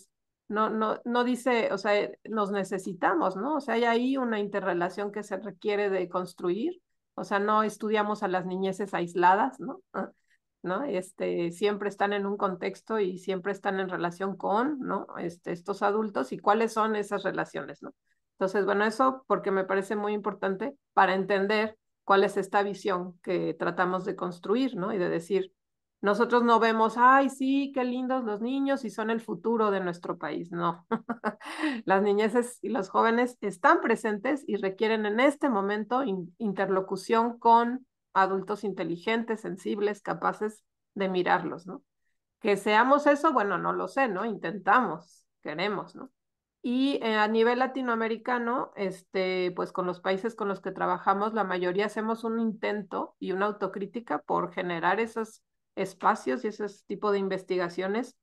no dice, o sea, nos necesitamos, ¿no? O sea, hay ahí una interrelación que se requiere de construir, o sea, no estudiamos a las niñeces aisladas, ¿no? ¿No? Siempre están en un contexto y siempre están en relación con, ¿no? Estos adultos y cuáles son esas relaciones, ¿no? Entonces, bueno, eso porque me parece muy importante para entender cuál es esta visión que tratamos de construir, ¿no? Y de decir, nosotros no vemos, ay, sí, qué lindos los niños y son el futuro de nuestro país. No, las niñeces y los jóvenes están presentes y requieren en este momento interlocución con adultos inteligentes, sensibles, capaces de mirarlos, ¿no? Que seamos eso, bueno, no lo sé, ¿no? Intentamos, queremos, ¿no? Y a nivel latinoamericano, pues con los países con los que trabajamos, la mayoría hacemos un intento y una autocrítica por generar esos espacios y ese tipo de investigaciones,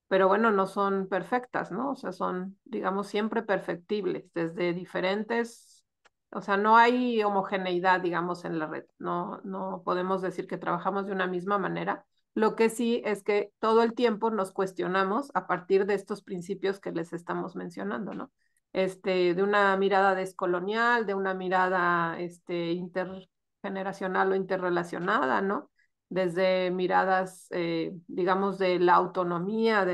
pero bueno, no son perfectas, ¿no? O sea, son, digamos, siempre perfectibles desde diferentes, o sea, no hay homogeneidad, digamos, en la red, no podemos decir que trabajamos de una misma manera. Lo que sí es que todo el tiempo nos cuestionamos a partir de estos principios que les estamos mencionando, ¿no? De una mirada descolonial, de una mirada intergeneracional o interrelacionada, ¿no? Desde miradas, digamos, de la autonomía,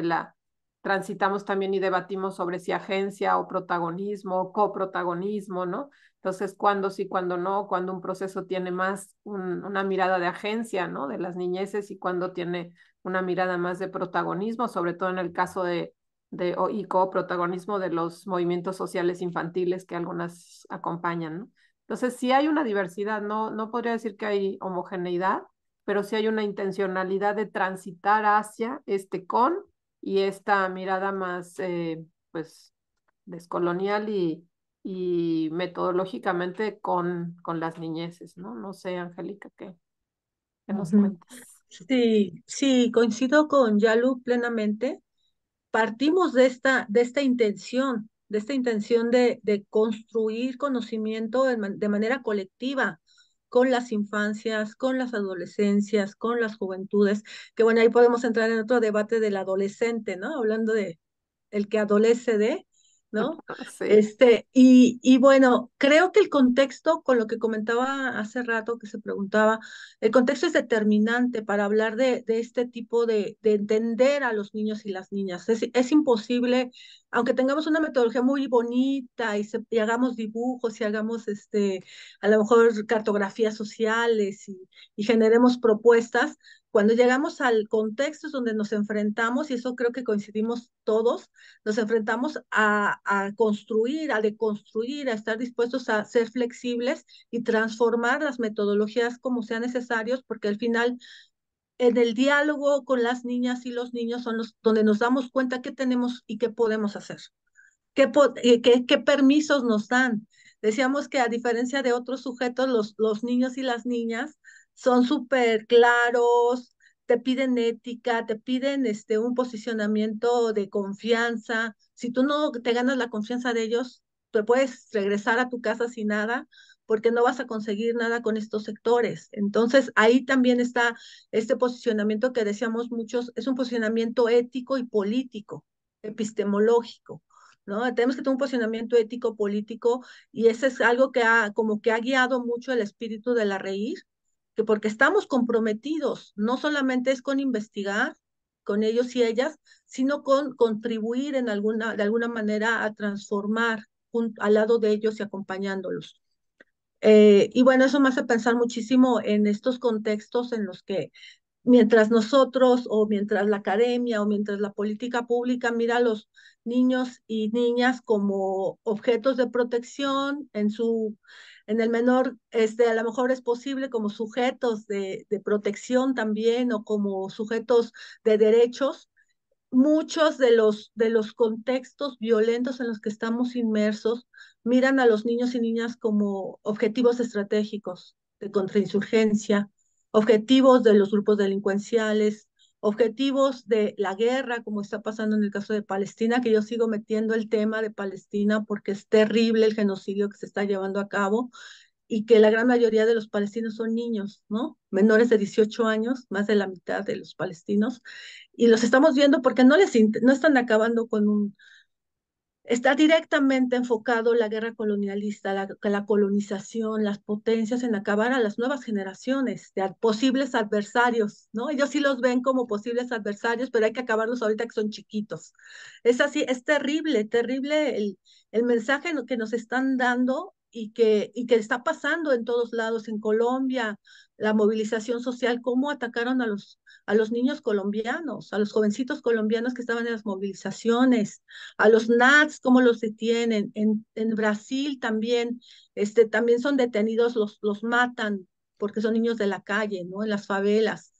transitamos también y debatimos sobre si agencia o protagonismo, coprotagonismo, ¿no? Entonces, cuándo sí, cuándo no, cuando un proceso tiene más una mirada de agencia, ¿no? De las niñeces y cuando tiene una mirada más de protagonismo, sobre todo en el caso y coprotagonismo de los movimientos sociales infantiles que algunas acompañan, ¿no? Entonces, sí hay una diversidad, no podría decir que hay homogeneidad, pero sí hay una intencionalidad de transitar hacia y esta mirada más, pues, descolonial y metodológicamente con las niñeces, ¿no? No sé, Angélica, ¿qué que nos Ujú. cuentes. Sí, sí, coincido con Yalu plenamente. Partimos de esta intención de construir conocimiento de manera colectiva con las infancias, con las adolescencias, con las juventudes, que bueno, ahí podemos entrar en otro debate del adolescente, ¿no? Hablando de el que adolece de, ¿no? Sí, Y bueno, creo que el contexto, con lo que comentaba hace rato que se preguntaba, el contexto es determinante para hablar de este tipo de entender a los niños y las niñas. Es imposible, aunque tengamos una metodología muy bonita y hagamos dibujos y hagamos a lo mejor cartografías sociales y generemos propuestas, cuando llegamos al contexto es donde nos enfrentamos, y eso creo que coincidimos todos, nos enfrentamos a construir, a deconstruir, a estar dispuestos a ser flexibles y transformar las metodologías como sean necesarios, porque al final en el diálogo con las niñas y los niños son los donde nos damos cuenta qué tenemos y qué podemos hacer, qué permisos nos dan. Decíamos que a diferencia de otros sujetos, los niños y las niñas son súper claros, te piden ética, te piden un posicionamiento de confianza. Si tú no te ganas la confianza de ellos, te puedes regresar a tu casa sin nada porque no vas a conseguir nada con estos sectores. Entonces, ahí también está este posicionamiento que decíamos muchos, es un posicionamiento ético y político, epistemológico. ¿No? Tenemos que tener un posicionamiento ético, político, y eso es algo que como que ha guiado mucho el espíritu de la reír, que porque estamos comprometidos, no solamente es con investigar con ellos y ellas, sino con contribuir de alguna manera a transformar al lado de ellos y acompañándolos. Y bueno, eso me hace pensar muchísimo en estos contextos en los que mientras nosotros o mientras la academia o mientras la política pública mira a los niños y niñas como objetos de protección en el menor, a lo mejor es posible como sujetos de protección también o como sujetos de derechos, muchos de los contextos violentos en los que estamos inmersos miran a los niños y niñas como objetivos estratégicos de contrainsurgencia, objetivos de los grupos delincuenciales, objetivos de la guerra, como está pasando en el caso de Palestina, que yo sigo metiendo el tema de Palestina porque es terrible el genocidio que se está llevando a cabo y que la gran mayoría de los palestinos son niños, ¿no? Menores de 18 años, más de la mitad de los palestinos, y los estamos viendo porque no están acabando con está directamente enfocado la guerra colonialista, la colonización, las potencias en acabar a las nuevas generaciones de posibles adversarios, ¿no? Ellos sí los ven como posibles adversarios, pero hay que acabarlos ahorita que son chiquitos. Es así, es terrible, terrible el mensaje que nos están dando y que está pasando en todos lados, en Colombia, la movilización social, cómo atacaron a los niños colombianos, a los jovencitos colombianos que estaban en las movilizaciones, a los NATS, cómo los detienen. En Brasil también, también son detenidos, los matan porque son niños de la calle, ¿no? En las favelas.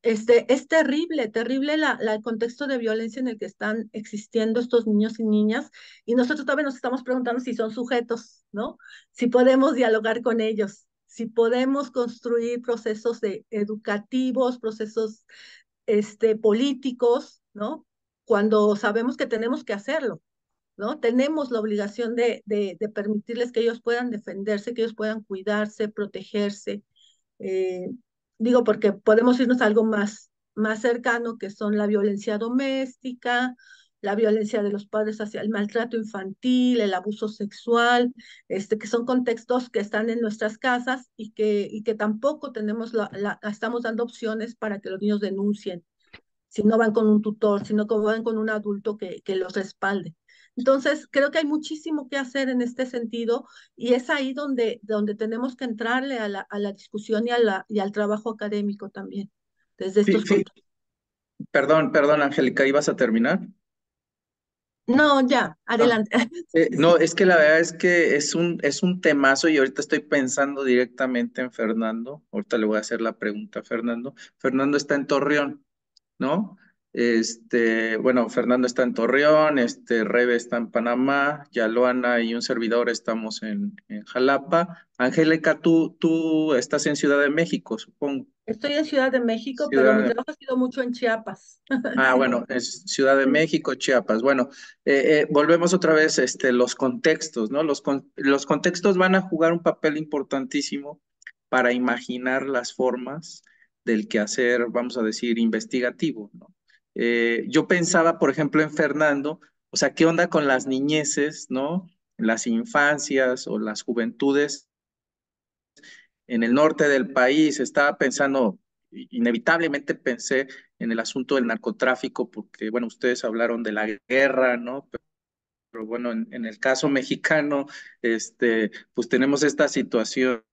Es terrible, terrible el contexto de violencia en el que están existiendo estos niños y niñas, y nosotros todavía nos estamos preguntando si son sujetos, ¿no? Si podemos dialogar con ellos, si podemos construir procesos educativos, procesos políticos, ¿no? Cuando sabemos que tenemos que hacerlo, ¿no? Tenemos la obligación de permitirles que ellos puedan defenderse, que ellos puedan cuidarse, protegerse. Eh, Digo, porque podemos irnos a algo más cercano, que son la violencia doméstica, la violencia de los padres hacia el maltrato infantil, el abuso sexual, que son contextos que están en nuestras casas y que tampoco estamos dando opciones para que los niños denuncien si no van con un tutor, sino que van con un adulto que los respalde. Entonces, creo que hay muchísimo que hacer en este sentido y es ahí donde tenemos que entrarle a la discusión y al trabajo académico también, desde Fí- estos fí- contextos. Perdón, Angélica, ¿ibas a terminar? No, ya, Ah, adelante. no, es que la verdad es que es un temazo y ahorita estoy pensando directamente en Fernando. Ahorita le voy a hacer la pregunta a Fernando. Fernando está en Torreón, ¿no? Bueno, Fernando está en Torreón, Rebe está en Panamá, Yaloana y un servidor estamos en Jalapa. Angélica, tú estás en Ciudad de México, supongo. Estoy en Ciudad de México, pero Ciudad mi de trabajo ha sido mucho en Chiapas. Bueno, es Ciudad de México, Chiapas. Bueno, volvemos otra vez, los contextos, ¿no? Los contextos van a jugar un papel importantísimo para imaginar las formas del quehacer, vamos a decir, investigativo, ¿no? Yo pensaba, por ejemplo, en Fernando, o sea, ¿qué onda con las niñeces, ¿no? Las infancias o las juventudes en el norte del país? Estaba pensando, inevitablemente pensé en el asunto del narcotráfico, porque, bueno, ustedes hablaron de la guerra, ¿no? Pero bueno, en el caso mexicano, pues tenemos esta situación,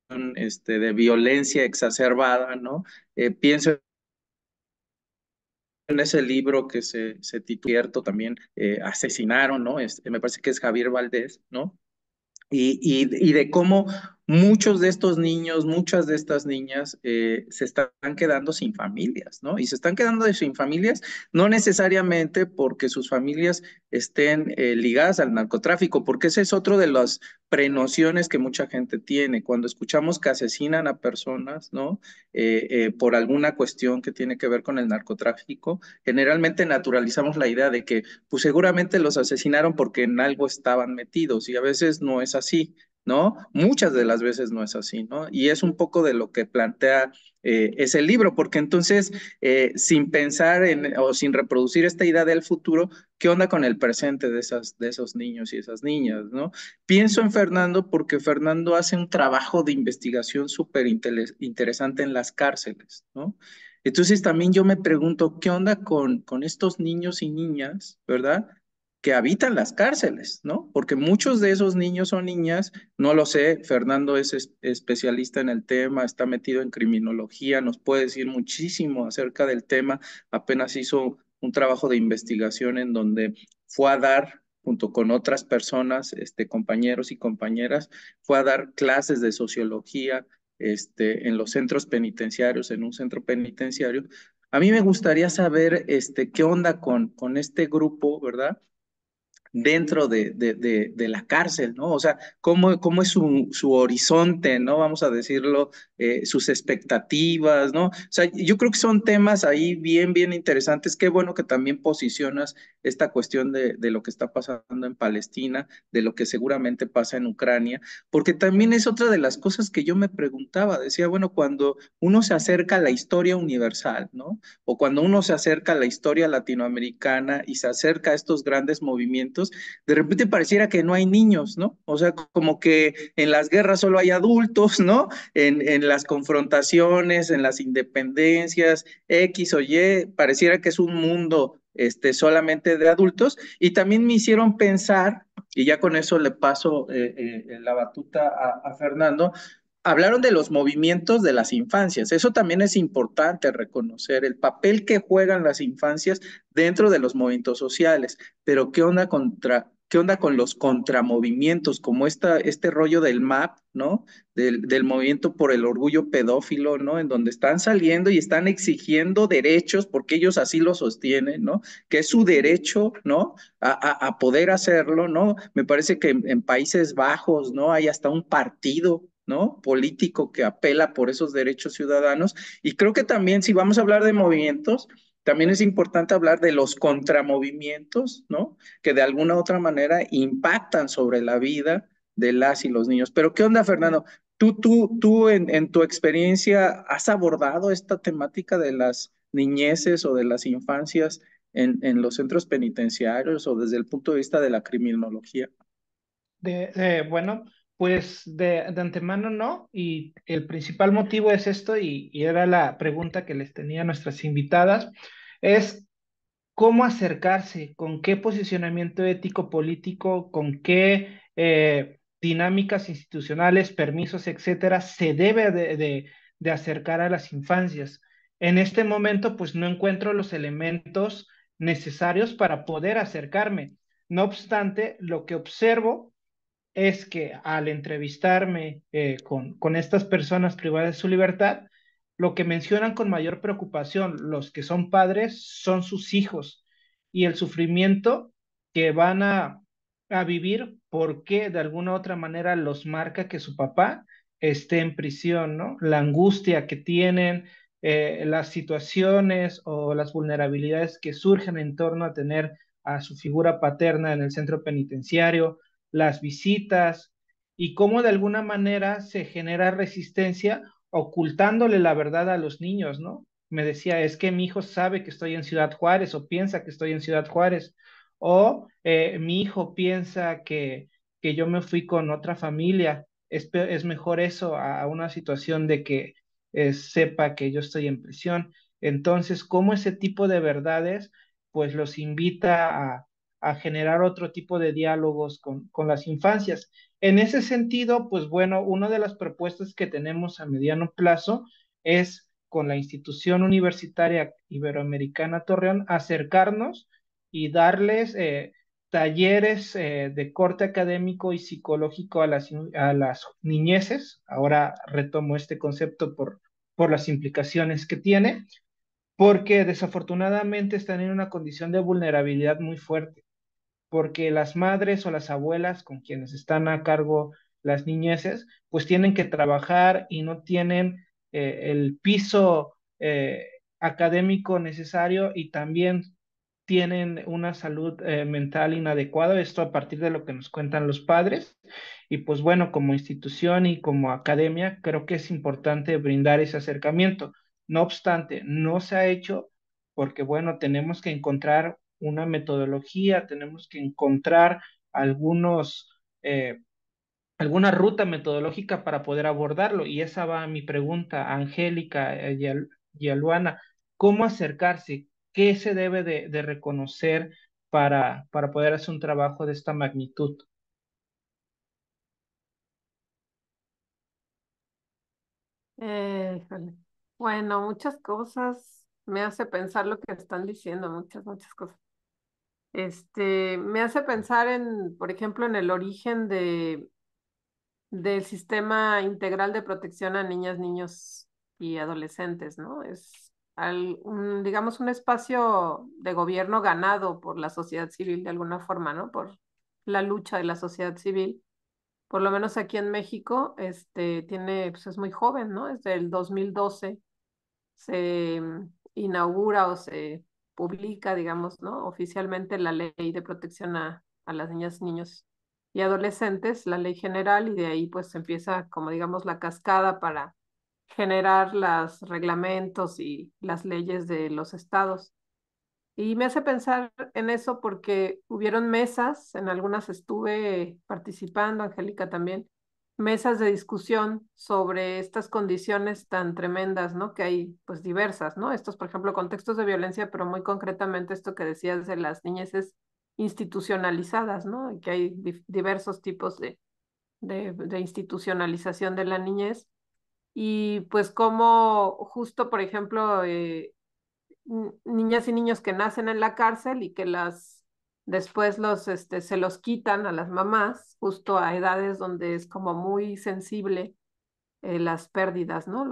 de violencia exacerbada, ¿no? Pienso en ese libro que se titula también, Asesinaron, ¿no? Me parece que es Javier Valdés, ¿no? Y de cómo muchos de estos niños, muchas de estas niñas se están quedando sin familias, ¿no? Y se están quedando sin familias no necesariamente porque sus familias estén ligadas al narcotráfico, porque ese es otro de las prenociones que mucha gente tiene. Cuando escuchamos que asesinan a personas, ¿no? Por alguna cuestión que tiene que ver con el narcotráfico, generalmente naturalizamos la idea de que pues seguramente los asesinaron porque en algo estaban metidos y a veces no es así, ¿no? Muchas de las veces no es así, ¿no? Y es un poco de lo que plantea ese libro, porque entonces, sin pensar en o sin reproducir esta idea del futuro, ¿qué onda con el presente de esos niños y esas niñas, ¿no? Pienso en Fernando porque Fernando hace un trabajo de investigación súper interesante en las cárceles, ¿no? Entonces también yo me pregunto, ¿qué onda con estos niños y niñas, ¿verdad? Que habitan las cárceles, ¿no? Porque muchos de esos niños o niñas, no lo sé, Fernando es especialista en el tema, está metido en criminología, nos puede decir muchísimo acerca del tema, apenas hizo un trabajo de investigación en donde fue a dar, junto con otras personas, compañeros y compañeras, fue a dar clases de sociología, en los centros penitenciarios, en un centro penitenciario. A mí me gustaría saber, qué onda con este grupo, ¿verdad? Dentro de la cárcel, ¿no? O sea, cómo es su horizonte, ¿no? Vamos a decirlo, sus expectativas, ¿no? O sea, yo creo que son temas ahí bien, bien interesantes. Qué bueno que también posicionas esta cuestión de lo que está pasando en Palestina, de lo que seguramente pasa en Ucrania, porque también es otra de las cosas que yo me preguntaba. Decía, bueno, cuando uno se acerca a la historia universal, ¿no? O cuando uno se acerca a la historia latinoamericana y se acerca a estos grandes movimientos, de repente pareciera que no hay niños, ¿no? O sea, como que en las guerras solo hay adultos, ¿no? En las confrontaciones, en las independencias, X o Y, pareciera que es un mundo solamente de adultos, y también me hicieron pensar, y ya con eso le paso la batuta a Fernando. Hablaron de los movimientos de las infancias. Eso también es importante reconocer, el papel que juegan las infancias dentro de los movimientos sociales. Pero qué onda con los contramovimientos, como este rollo del MAP, ¿no? Del movimiento por el orgullo pedófilo, ¿no? En donde están saliendo y están exigiendo derechos, porque ellos así lo sostienen, ¿no? Que es su derecho, ¿no? A poder hacerlo, ¿no? Me parece que en Países Bajos, ¿no? Hay hasta un partido, ¿no? Político que apela por esos derechos ciudadanos. Y creo que también, si vamos a hablar de movimientos, también es importante hablar de los contramovimientos, ¿no? Que de alguna u otra manera impactan sobre la vida de las y los niños. Pero ¿qué onda, Fernando? ¿Tú en tu experiencia has abordado esta temática de las niñeces o de las infancias en los centros penitenciarios o desde el punto de vista de la criminología? Bueno, pues de antemano no, y el principal motivo es esto, y era la pregunta que les tenía a nuestras invitadas, es cómo acercarse, con qué posicionamiento ético político, con qué dinámicas institucionales, permisos, etcétera, se debe de acercar a las infancias. En este momento, pues no encuentro los elementos necesarios para poder acercarme. No obstante, lo que observo es que al entrevistarme con estas personas privadas de su libertad, lo que mencionan con mayor preocupación los que son padres son sus hijos y el sufrimiento que van a vivir porque de alguna u otra manera los marca que su papá esté en prisión, ¿no? La angustia que tienen, las situaciones o las vulnerabilidades que surgen en torno a tener a su figura paterna en el centro penitenciario, las visitas y cómo de alguna manera se genera resistencia ocultándole la verdad a los niños, ¿no? Me decía, es que mi hijo sabe que estoy en Ciudad Juárez o piensa que estoy en Ciudad Juárez, o mi hijo piensa que yo me fui con otra familia. Es mejor eso a una situación de que sepa que yo estoy en prisión. Entonces, ¿cómo ese tipo de verdades pues los invita a generar otro tipo de diálogos con las infancias? En ese sentido, pues bueno, una de las propuestas que tenemos a mediano plazo es con la institución universitaria iberoamericana Torreón acercarnos y darles talleres de corte académico y psicológico a las niñeces. Ahora retomo este concepto por las implicaciones que tiene, porque desafortunadamente están en una condición de vulnerabilidad muy fuerte, porque las madres o las abuelas con quienes están a cargo las niñeces, pues tienen que trabajar y no tienen el piso académico necesario y también tienen una salud mental inadecuada, esto a partir de lo que nos cuentan los padres. Y pues bueno, como institución y como academia, creo que es importante brindar ese acercamiento. No obstante, no se ha hecho porque bueno, tenemos que encontrar una metodología, tenemos que encontrar algunos, alguna ruta metodológica para poder abordarlo. Y esa va a mi pregunta, Angélica y a Luana, ¿cómo acercarse? ¿Qué se debe de reconocer para poder hacer un trabajo de esta magnitud? Híjole. Bueno, muchas cosas me hace pensar lo que están diciendo, muchas cosas. Me hace pensar en, por ejemplo, en el origen del sistema integral de protección a niñas, niños y adolescentes, ¿no? Es digamos, un espacio de gobierno ganado por la sociedad civil de alguna forma, ¿no? Por la lucha de la sociedad civil. Por lo menos aquí en México, pues es muy joven, ¿no? Es del 2012 se inaugura o se publica, digamos, ¿no? Oficialmente la ley de protección a las niñas, niños y adolescentes, la ley general, y de ahí pues empieza como digamos la cascada para generar los reglamentos y las leyes de los estados. Y me hace pensar en eso porque hubieron mesas, en algunas estuve participando, Angélica también, mesas de discusión sobre estas condiciones tan tremendas, ¿no? Que hay, pues, diversas, ¿no? Estos, por ejemplo, contextos de violencia, pero muy concretamente esto que decías de las niñeces institucionalizadas, ¿no? Y que hay diversos tipos de institucionalización de la niñez. Y pues como justo, por ejemplo, niñas y niños que nacen en la cárcel y que después se los quitan a las mamás, justo a edades donde es como muy sensible las pérdidas, ¿no?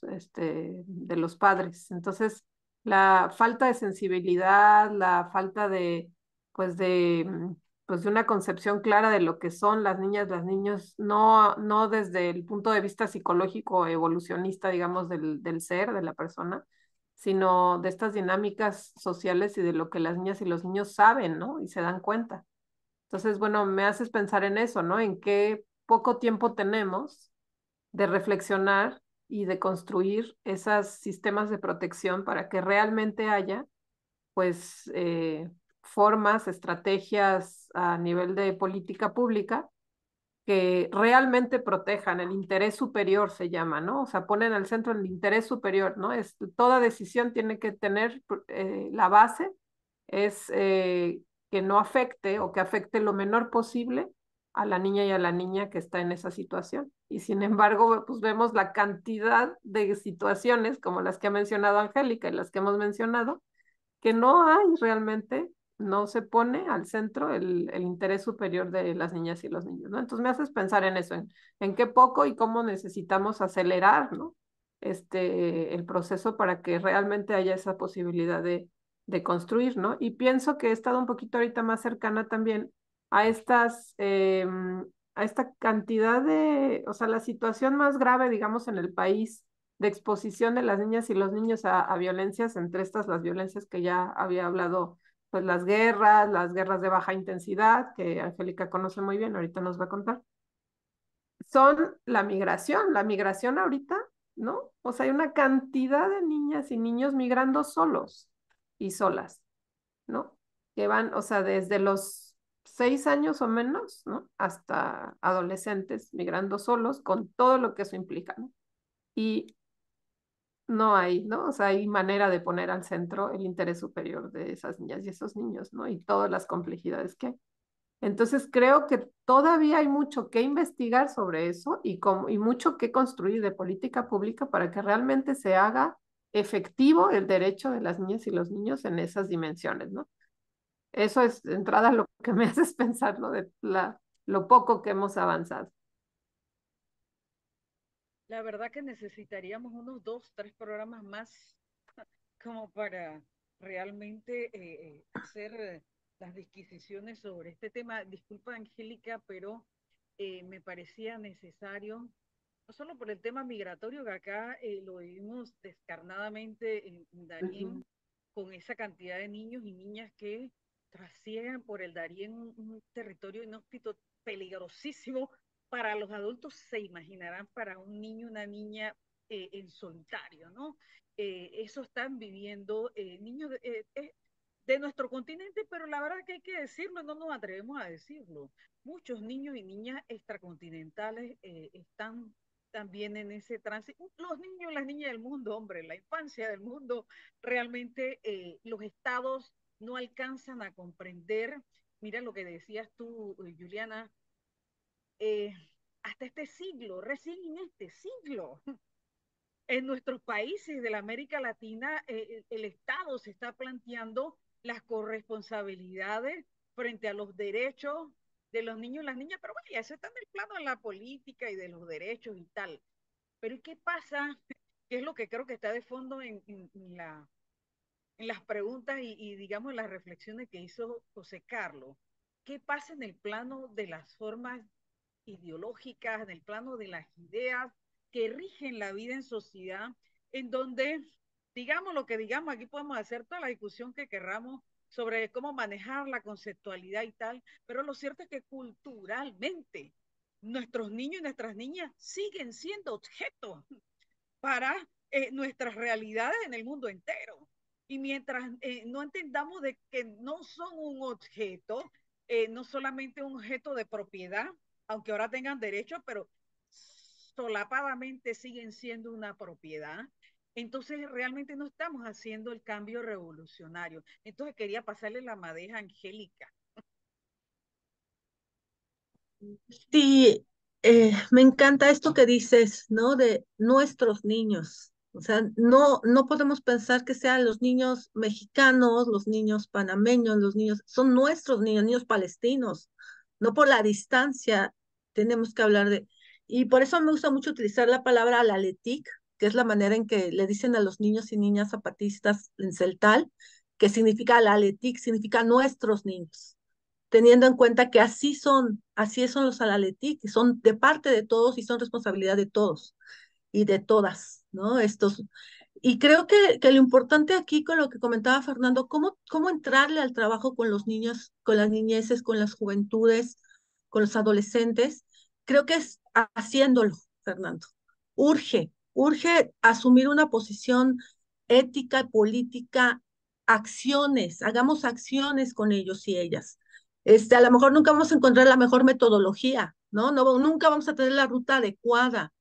De los padres. Entonces, la falta de sensibilidad, la falta pues pues de una concepción clara de lo que son las niñas, los niños, no desde el punto de vista psicológico, evolucionista, digamos, del ser, de la persona, sino de estas dinámicas sociales y de lo que las niñas y los niños saben, ¿no? Y se dan cuenta. Entonces, bueno, me haces pensar en eso, ¿no? En qué poco tiempo tenemos de reflexionar y de construir esos sistemas de protección para que realmente haya, pues, formas, estrategias a nivel de política pública que realmente protejan el interés superior, se llama, ¿no? O sea, ponen al centro el interés superior, ¿no? Toda decisión tiene que tener la base, es que no afecte o que afecte lo menor posible a la niña y a la niña que está en esa situación. Y sin embargo, pues vemos la cantidad de situaciones como las que ha mencionado Angélica y las que hemos mencionado, que no hay realmente, no se pone al centro el interés superior de las niñas y los niños, ¿no? Entonces me haces pensar en eso, en qué poco y cómo necesitamos acelerar, ¿no? El proceso para que realmente haya esa posibilidad de construir, ¿no? Y pienso que he estado un poquito ahorita más cercana también a estas a esta cantidad de, o sea, la situación más grave, digamos, en el país de exposición de las niñas y los niños a violencias, entre estas las violencias que ya había hablado, pues las guerras de baja intensidad, que Angélica conoce muy bien, ahorita nos va a contar, son la migración ahorita, ¿no? O sea, hay una cantidad de niñas y niños migrando solos y solas, ¿no? Que van, o sea, desde los 6 años o menos, ¿no? Hasta adolescentes migrando solos, con todo lo que eso implica, ¿no? Y no hay, ¿no? O sea, hay manera de poner al centro el interés superior de esas niñas y esos niños, ¿no? Y todas las complejidades que hay. Entonces creo que todavía hay mucho que investigar sobre eso y mucho que construir de política pública para que realmente se haga efectivo el derecho de las niñas y los niños en esas dimensiones, ¿no? Eso es de entrada lo que me haces pensar, ¿no? Lo poco que hemos avanzado. La verdad que necesitaríamos unos 2, 3 programas más como para realmente hacer las disquisiciones sobre este tema. Disculpa, Angélica, pero me parecía necesario, no solo por el tema migratorio, que acá lo vivimos descarnadamente en Darién, con esa cantidad de niños y niñas que trasiegan por el Darién, un territorio inhóspito peligrosísimo para los adultos, se imaginarán para un niño, una niña en solitario, ¿no? Eso están viviendo niños de nuestro continente, pero la verdad que hay que decirlo, no nos atrevemos a decirlo. Muchos niños y niñas extracontinentales están también en ese tránsito. Los niños y las niñas del mundo, hombre, la infancia del mundo, realmente los estados no alcanzan a comprender. Mira lo que decías tú, Juliana, eh, hasta este siglo, recién en este siglo, en nuestros países de la América Latina, el Estado se está planteando las corresponsabilidades frente a los derechos de los niños y las niñas, pero vaya, eso está en el plano de la política y de los derechos y tal. Pero ¿y qué pasa? ¿Qué es lo que creo que está de fondo en las preguntas y digamos en las reflexiones que hizo José Carlos? ¿Qué pasa en el plano de las formas ideológicas, en el plano de las ideas que rigen la vida en sociedad, en donde, digamos lo que digamos, aquí podemos hacer toda la discusión que querramos sobre cómo manejar la conceptualidad y tal, pero lo cierto es que culturalmente nuestros niños y nuestras niñas siguen siendo objetos para nuestras realidades en el mundo entero. Y mientras no entendamos de que no son un objeto, no solamente un objeto de propiedad, aunque ahora tengan derechos, pero solapadamente siguen siendo una propiedad, entonces realmente no estamos haciendo el cambio revolucionario. Entonces quería pasarle la madeja a Angélica. Sí, me encanta esto que dices, ¿no? De nuestros niños. O sea, no podemos pensar que sean los niños mexicanos, los niños panameños, los niños, son nuestros niños, niños palestinos. No por la distancia tenemos que hablar de. Y por eso me gusta mucho utilizar la palabra alaletic, que es la manera en que le dicen a los niños y niñas zapatistas en celtal, que significa alaletic, significa nuestros niños, teniendo en cuenta que así son los Alaletic, que son de parte de todos y son responsabilidad de todos y de todas, ¿no? Y creo que lo importante aquí con lo que comentaba Fernando, cómo entrarle al trabajo con los niños, con las niñeces, con las juventudes, con los adolescentes, creo que es haciéndolo, Fernando. Urge asumir una posición ética y política, hagamos acciones con ellos y ellas. A lo mejor nunca vamos a encontrar la mejor metodología, ¿no? Nunca vamos a tener la ruta adecuada.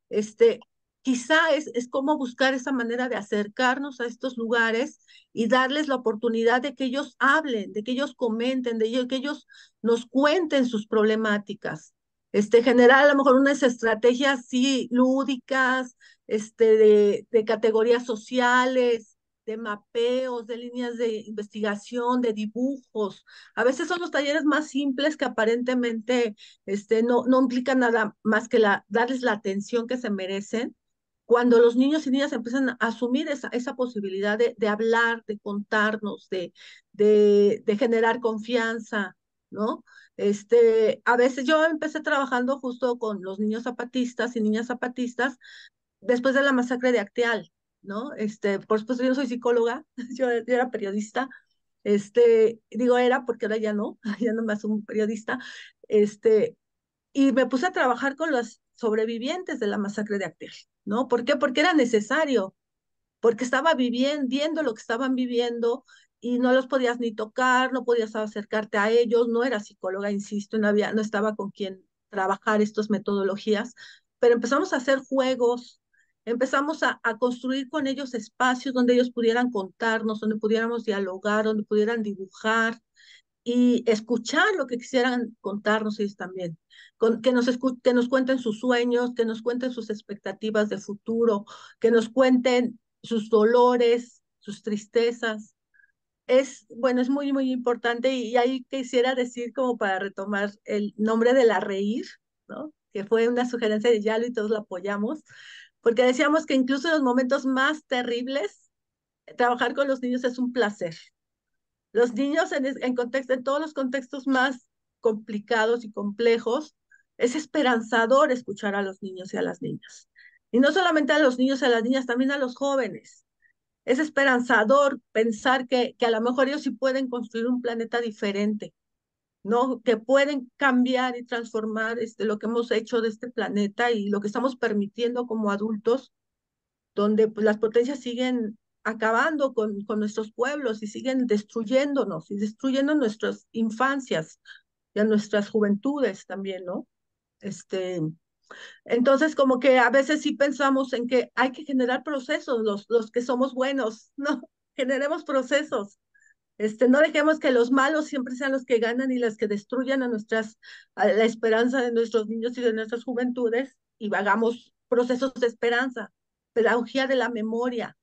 Este, Quizá es como buscar esa manera de acercarnos a estos lugares y darles la oportunidad de que ellos hablen, de que ellos comenten, que ellos nos cuenten sus problemáticas. Generar a lo mejor unas estrategias sí lúdicas, de categorías sociales, de mapeos, de líneas de investigación, de dibujos. A veces son los talleres más simples que aparentemente no implican nada más que darles la atención que se merecen. Cuando los niños y niñas empiezan a asumir esa posibilidad de hablar, de contarnos, de generar confianza, ¿no? A veces yo empecé trabajando justo con los niños zapatistas y niñas zapatistas después de la masacre de Acteal, ¿no? Por supuesto, yo no soy psicóloga, yo era periodista, digo era porque ahora ya no, ya no más un periodista, y me puse a trabajar con los sobrevivientes de la masacre de Acteal, ¿no? ¿Por qué? Porque era necesario, porque estaba viendo lo que estaban viviendo y no los podías ni tocar, no podías acercarte a ellos, no era psicóloga, insisto, no estaba con quien trabajar estas metodologías, pero empezamos a hacer juegos, empezamos a construir con ellos espacios donde ellos pudieran contarnos, donde pudiéramos dialogar, donde pudieran dibujar y escuchar lo que quisieran contarnos ellos también, que nos cuenten sus sueños, que nos cuenten sus expectativas de futuro, que nos cuenten sus dolores, sus tristezas. Bueno, es muy, muy importante y ahí quisiera decir como para retomar el nombre de la reír, ¿no? Que fue una sugerencia de Yalo y todos la apoyamos, porque decíamos que incluso en los momentos más terribles, trabajar con los niños es un placer. Los niños en todos los contextos más complicados y complejos, es esperanzador escuchar a los niños y a las niñas. Y no solamente a los niños y a las niñas, también a los jóvenes. Es esperanzador pensar que a lo mejor ellos sí pueden construir un planeta diferente, ¿no? Que pueden cambiar y transformar lo que hemos hecho de este planeta y lo que estamos permitiendo como adultos, donde pues, las potencias siguen acabando con nuestros pueblos y siguen destruyéndonos y destruyendo nuestras infancias y a nuestras juventudes también, ¿no? Este, entonces, como que a veces sí pensamos en que hay que generar procesos, los que somos buenos, ¿no? Generemos procesos. No dejemos que los malos siempre sean los que ganan y las que destruyan a la esperanza de nuestros niños y de nuestras juventudes y hagamos procesos de esperanza, pedagogía de la memoria.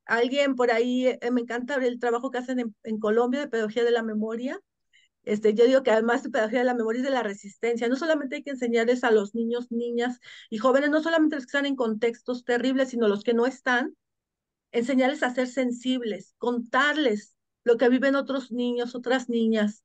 Alguien por ahí, me encanta el trabajo que hacen en Colombia de pedagogía de la memoria. Yo digo que además de pedagogía de la memoria es de la resistencia. No solamente hay que enseñarles a los niños, niñas y jóvenes, no solamente los que están en contextos terribles, sino los que no están, enseñarles a ser sensibles, contarles lo que viven otros niños, otras niñas,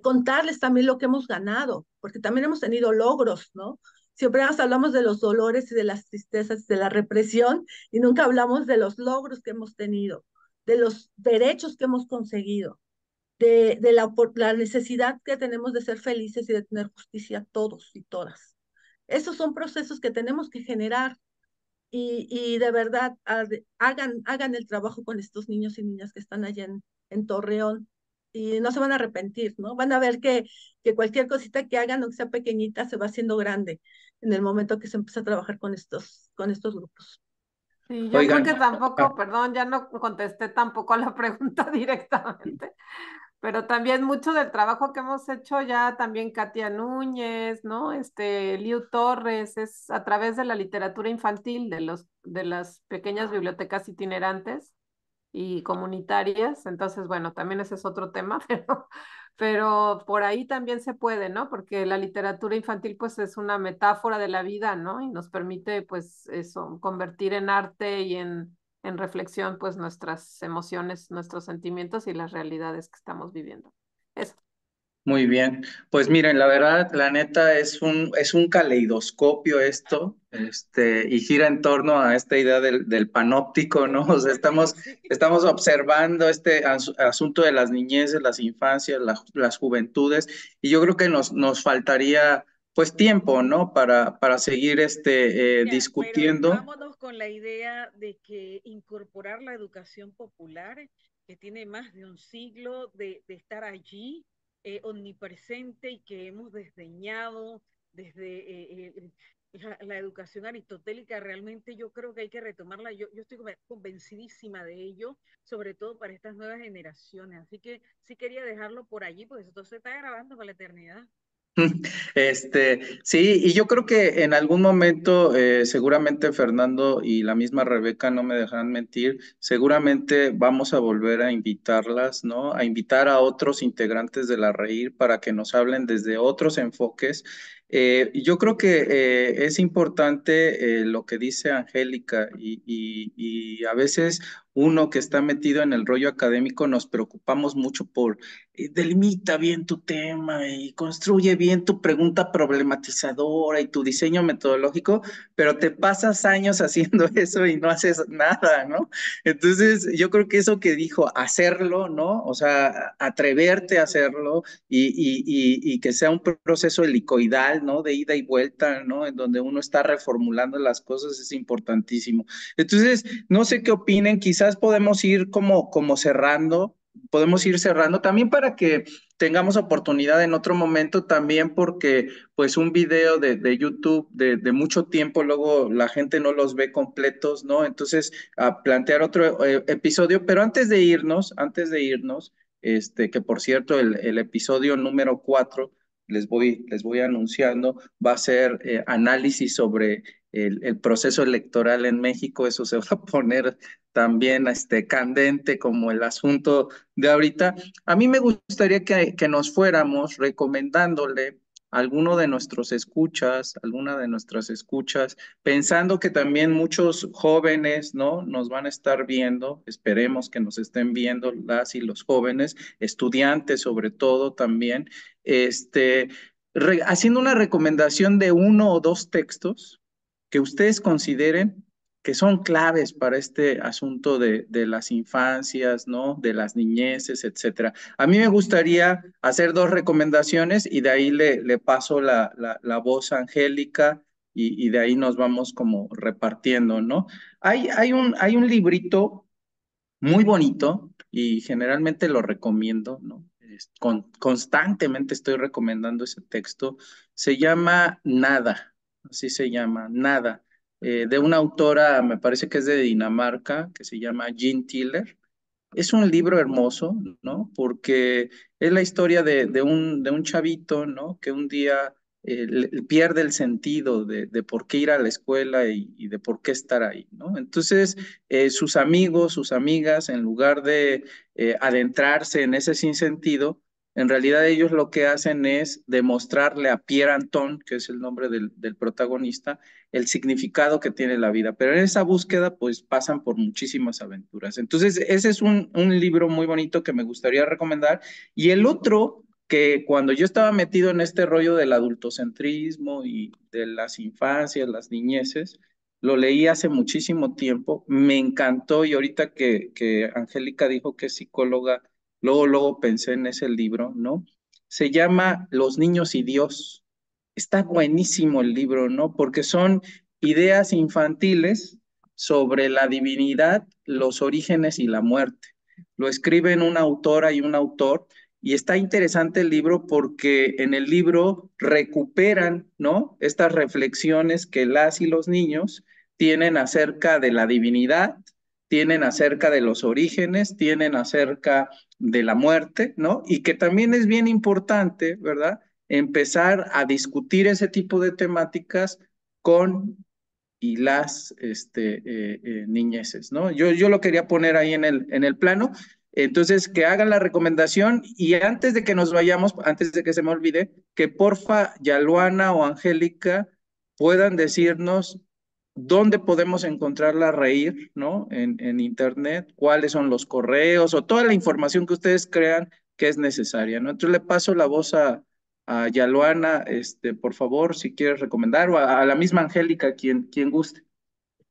contarles también lo que hemos ganado, porque también hemos tenido logros, ¿no? Siempre nos hablamos de los dolores y de las tristezas, de la represión, y nunca hablamos de los logros que hemos tenido, de los derechos que hemos conseguido, de la necesidad que tenemos de ser felices y de tener justicia todos y todas. Esos son procesos que tenemos que generar y de verdad hagan el trabajo con estos niños y niñas que están allá en Torreón y no se van a arrepentir, ¿no? Van a ver que cualquier cosita que hagan, aunque sea pequeñita, se va haciendo grande en el momento que se empieza a trabajar con estos grupos. Sí, yo creo Oigan, que tampoco, perdón, ya no contesté tampoco a la pregunta directamente, pero también mucho del trabajo que hemos hecho ya también Katia Núñez, ¿no? Liu Torres, es a través de la literatura infantil, de las pequeñas bibliotecas itinerantes y comunitarias. Entonces, bueno, también ese es otro tema, pero por ahí también se puede, ¿no? Porque la literatura infantil pues es una metáfora de la vida, ¿no? Y nos permite pues eso, convertir en arte y en reflexión pues nuestras emociones, nuestros sentimientos y las realidades que estamos viviendo. Eso. muy bien. Pues miren, la verdad, la neta es un caleidoscopio esto, y gira en torno a esta idea del panóptico, ¿no? O sea, Sí. estamos observando este asunto de las niñeces, las infancias, las juventudes, y yo creo que nos faltaría, pues, tiempo, ¿no? Para seguir Ya, pero discutiendo. vámonos con la idea de que incorporar la educación popular, que tiene más de un siglo de estar allí, omnipresente y que hemos desdeñado desde la educación aristotélica, realmente yo creo que hay que retomarla. Yo estoy convencidísima de ello, sobre todo para estas nuevas generaciones. Así que sí quería dejarlo por allí, porque esto se está grabando para la eternidad. Sí, y yo creo que en algún momento, seguramente Fernando y la misma Rebeca no me dejarán mentir, seguramente vamos a volver a invitarlas, ¿no? A invitar a otros integrantes de la Reír para que nos hablen desde otros enfoques Yo creo que es importante lo que dice Angélica y a veces uno que está metido en el rollo académico nos preocupamos mucho por delimita bien tu tema y construye bien tu pregunta problematizadora y tu diseño metodológico, pero te pasas años haciendo eso y no haces nada, ¿no? Entonces, yo creo que eso que dijo, hacerlo, ¿no? O sea, atreverte a hacerlo y que sea un proceso helicoidal, ¿no? De ida y vuelta, ¿no? En donde uno está reformulando las cosas es importantísimo. Entonces, no sé qué opinen, quizás podemos ir como cerrando, podemos ir cerrando también para que tengamos oportunidad en otro momento también porque pues un video de YouTube de mucho tiempo, luego la gente no los ve completos, ¿no? Entonces, a plantear otro episodio, pero antes de irnos, que por cierto, el episodio número 4, les voy anunciando, va a ser análisis sobre el proceso electoral en México. Eso se va a poner también candente como el asunto de ahorita. A mí me gustaría que nos fuéramos recomendándole a alguno de nuestros escuchas, alguna de nuestras escuchas, pensando que también muchos jóvenes, ¿no? Nos van a estar viendo, esperemos que nos estén viendo las y los jóvenes, estudiantes sobre todo también, haciendo una recomendación de uno o dos textos que ustedes consideren que son claves para este asunto de las infancias, ¿no? De las niñeces, etcétera. A mí me gustaría hacer dos recomendaciones y de ahí le paso la voz a Angélica y de ahí nos vamos como repartiendo, ¿no? Hay un librito muy bonito y generalmente lo recomiendo, ¿no? Constantemente estoy recomendando ese texto. Se llama Nada, así se llama, Nada, de una autora, me parece que es de Dinamarca, que se llama Jean Tiller. Es un libro hermoso, ¿no? Porque es la historia de un chavito, ¿no? Que un día pierde el sentido de por qué ir a la escuela y de por qué estar ahí, ¿no? Entonces, sus amigos, sus amigas, en lugar de adentrarse en ese sinsentido, en realidad ellos lo que hacen es demostrarle a Pierre Anton, que es el nombre del protagonista, el significado que tiene la vida. Pero en esa búsqueda, pues pasan por muchísimas aventuras. Entonces, ese es un libro muy bonito que me gustaría recomendar. Y el otro, que cuando yo estaba metido en este rollo del adultocentrismo y de las infancias, las niñeces, lo leí hace muchísimo tiempo, me encantó y ahorita que Angélica dijo que es psicóloga, luego pensé en ese libro, ¿no? Se llama Los niños y Dios. Está buenísimo el libro, ¿no? Porque son ideas infantiles sobre la divinidad, los orígenes y la muerte. Lo escriben una autora y un autor, y está interesante el libro porque en el libro recuperan, ¿no? Estas reflexiones que las y los niños tienen acerca de la divinidad, tienen acerca de los orígenes, tienen acerca de la muerte, ¿no? Y que también es bien importante, ¿verdad? Empezar a discutir ese tipo de temáticas con y las niñeces, ¿no? Yo lo quería poner ahí en el plano. Entonces, que hagan la recomendación y antes de que nos vayamos, antes de que se me olvide, que porfa, Yaluana o Angélica puedan decirnos dónde podemos encontrarla a reír, ¿no? En internet, cuáles son los correos o toda la información que ustedes crean que es necesaria, ¿no? Entonces le paso la voz a Yaluana, por favor, si quieres recomendar, o a la misma Angélica, quien guste.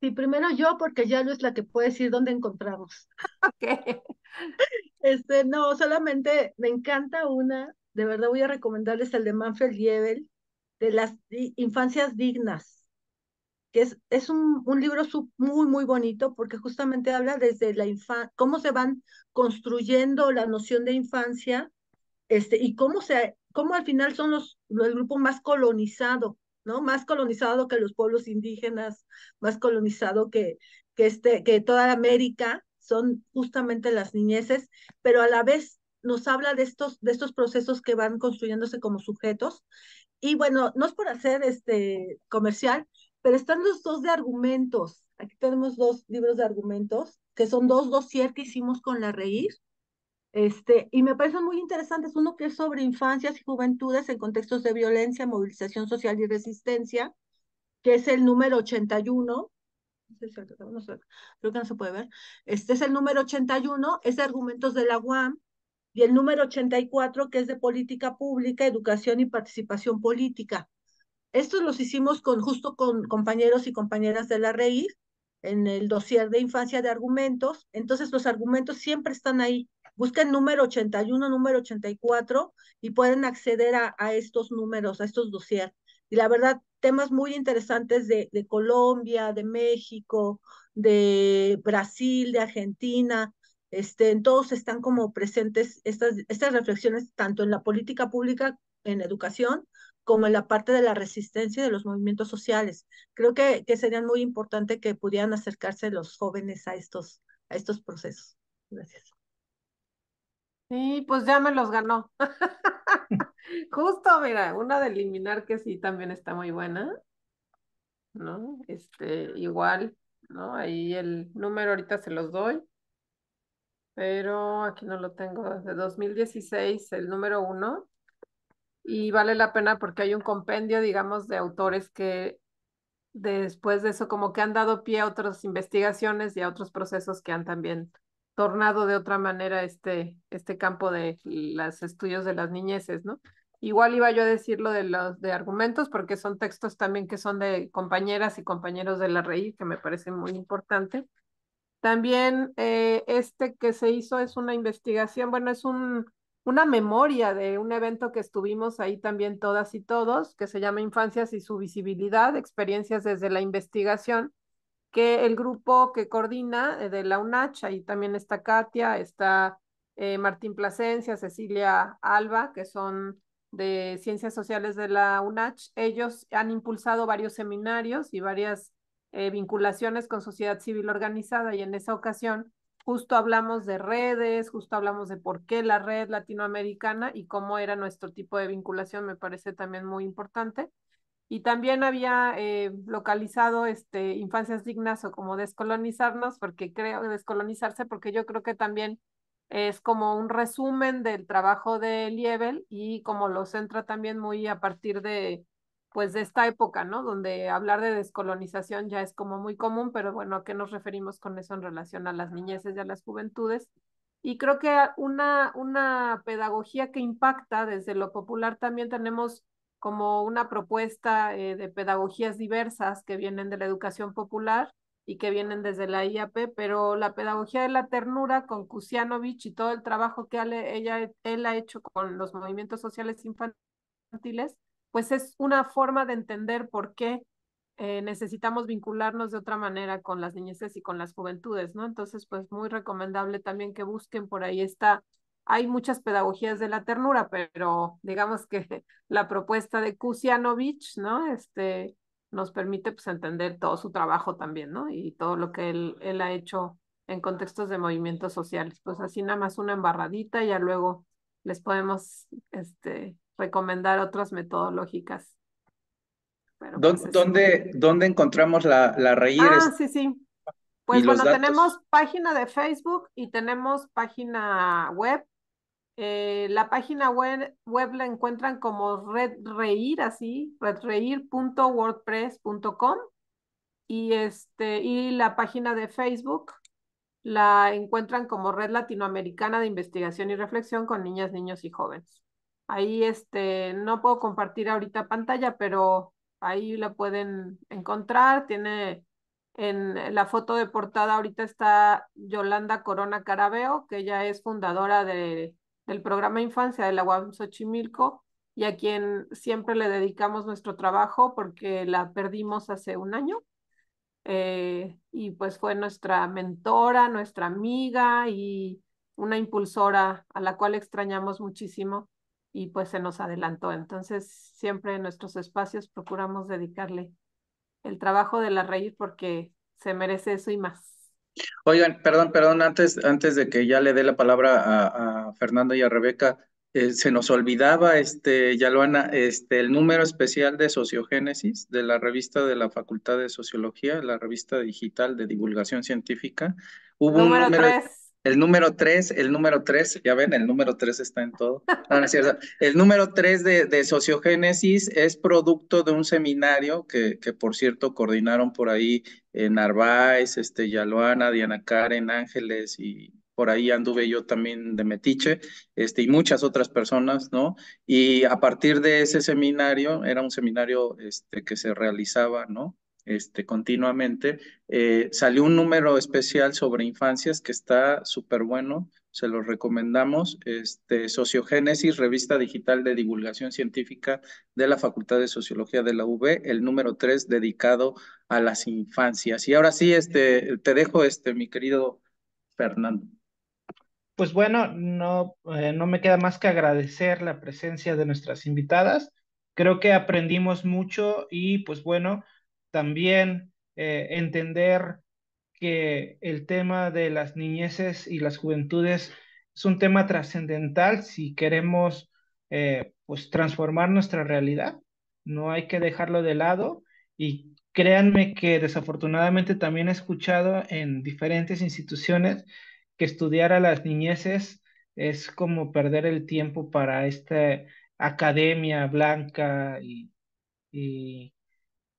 Sí, primero yo, porque ya no es la que puede decir dónde encontrarnos. Ok. No, solamente me encanta una, de verdad voy a recomendarles el de Manfred Liebel, de las infancias dignas, que es un libro muy, muy bonito porque justamente habla desde la infancia, cómo se van construyendo la noción de infancia, y cómo al final son el grupo más colonizado, ¿no? Más colonizado que los pueblos indígenas, más colonizado que toda América, son justamente las niñeces, pero a la vez nos habla de estos procesos que van construyéndose como sujetos. Y bueno, no es por hacer comercial, pero están los dos de argumentos. Aquí tenemos dos libros de argumentos, que son dos dossier que hicimos con la Reír, Y me parecen muy interesantes. Uno que es sobre infancias y juventudes en contextos de violencia, movilización social y resistencia, que es el número 81. No sé si no sé, creo que no se puede ver. Este es el número 81, es de argumentos de la UAM, y el número 84, que es de política pública, educación y participación política. Estos los hicimos justo con compañeros y compañeras de la REI en el dossier de infancia de argumentos. Entonces los argumentos siempre están ahí. Busquen número 81, número 84 y pueden acceder a estos números, a estos dossiers. Y la verdad, temas muy interesantes de Colombia, de México, de Brasil, de Argentina. En todos están como presentes estas reflexiones, tanto en la política pública, en educación, como en la parte de la resistencia y de los movimientos sociales. Creo que sería muy importante que pudieran acercarse los jóvenes a estos procesos. Gracias. Sí, pues ya me los ganó. Justo, mira, una de eliminar que sí también está muy buena, ¿no? Igual, ¿no? Ahí el número ahorita se los doy, pero aquí no lo tengo, de 2016, el número 1, y vale la pena porque hay un compendio, digamos, de autores que después de eso como que han dado pie a otras investigaciones y a otros procesos que han también tornado de otra manera este campo de los estudios de las niñeces, ¿no? Igual iba yo a decir lo de los de argumentos, porque son textos también que son de compañeras y compañeros de la REI, que me parece muy importante. También este que se hizo es una investigación, bueno, una memoria de un evento que estuvimos ahí también todas y todos, que se llama Infancias y su visibilidad, experiencias desde la investigación, que el grupo que coordina de la UNACH, ahí también está Katia, está Martín Plasencia, Cecilia Alba, que son de Ciencias Sociales de la UNACH. Ellos han impulsado varios seminarios y varias vinculaciones con sociedad civil organizada, y en esa ocasión justo hablamos de redes, justo hablamos de por qué la red latinoamericana y cómo era nuestro tipo de vinculación, me parece también muy importante. Y también había localizado infancias dignas o como descolonizarnos, porque creo, descolonizarse, porque yo creo que también es como un resumen del trabajo de Liebel y como lo centra también muy a partir de, pues, de esta época, ¿no? Donde hablar de descolonización ya es como muy común, pero bueno, ¿a qué nos referimos con eso en relación a las niñeces y a las juventudes? Y creo que una pedagogía que impacta desde lo popular también tenemos como una propuesta de pedagogías diversas que vienen de la educación popular y que vienen desde la IAP, pero la pedagogía de la ternura con Kusianovich y todo el trabajo que él ha hecho con los movimientos sociales infantiles, pues es una forma de entender por qué necesitamos vincularnos de otra manera con las niñeces y con las juventudes, ¿no? Entonces, pues muy recomendable también que busquen por ahí hay muchas pedagogías de la ternura, pero digamos que la propuesta de Kusianovich, ¿no? Nos permite pues entender todo su trabajo también, ¿no? Y todo lo que él ha hecho en contextos de movimientos sociales. Pues así nada más una embarradita y ya luego les podemos, recomendar otras metodológicas. Pero pues eso. ¿Dónde encontramos la REIR Sí, sí. y Pues los bueno, datos? tenemos página de Facebook y tenemos página web. La página web la encuentran como Red Reír, así, redreír.wordpress.com, y la página de Facebook la encuentran como Red Latinoamericana de Investigación y Reflexión con Niñas, Niños y Jóvenes. Ahí no puedo compartir ahorita pantalla, pero ahí la pueden encontrar. Tiene en la foto de portada ahorita está Yolanda Corona Carabeo, que ella es fundadora del programa Infancia de la UAM Xochimilco, y a quien siempre le dedicamos nuestro trabajo porque la perdimos hace un año. Y pues fue nuestra mentora, nuestra amiga y una impulsora a la cual extrañamos muchísimo, y pues se nos adelantó. Entonces, siempre en nuestros espacios procuramos dedicarle el trabajo de la raíz porque se merece eso y más. Oigan, perdón, antes de que ya le dé la palabra a Fernando y a Rebeca, se nos olvidaba, Yaluana, el número especial de Sociogénesis de la revista de la Facultad de Sociología, la revista digital de divulgación científica. Hubo un Número número 3. El número 3, ya ven, el número 3 está en todo. No, no es cierto. El número 3 de Sociogénesis es producto de un seminario que por cierto, coordinaron por ahí Narváez, Yaluana, Diana Karen, Ángeles, y por ahí anduve yo también de metiche, y muchas otras personas, ¿no? Y a partir de ese seminario, era un seminario que se realizaba, ¿no? Continuamente, salió un número especial sobre infancias que está súper bueno, se los recomendamos. Sociogénesis, revista digital de divulgación científica de la Facultad de Sociología de la UB, el número 3 dedicado a las infancias. Y ahora sí, te dejo, mi querido Fernando. Pues bueno, no me queda más que agradecer la presencia de nuestras invitadas. Creo que aprendimos mucho y pues bueno, también entender que el tema de las niñeces y las juventudes es un tema trascendental si queremos pues transformar nuestra realidad. No hay que dejarlo de lado y créanme que desafortunadamente también he escuchado en diferentes instituciones que estudiar a las niñeces es como perder el tiempo para esta academia blanca y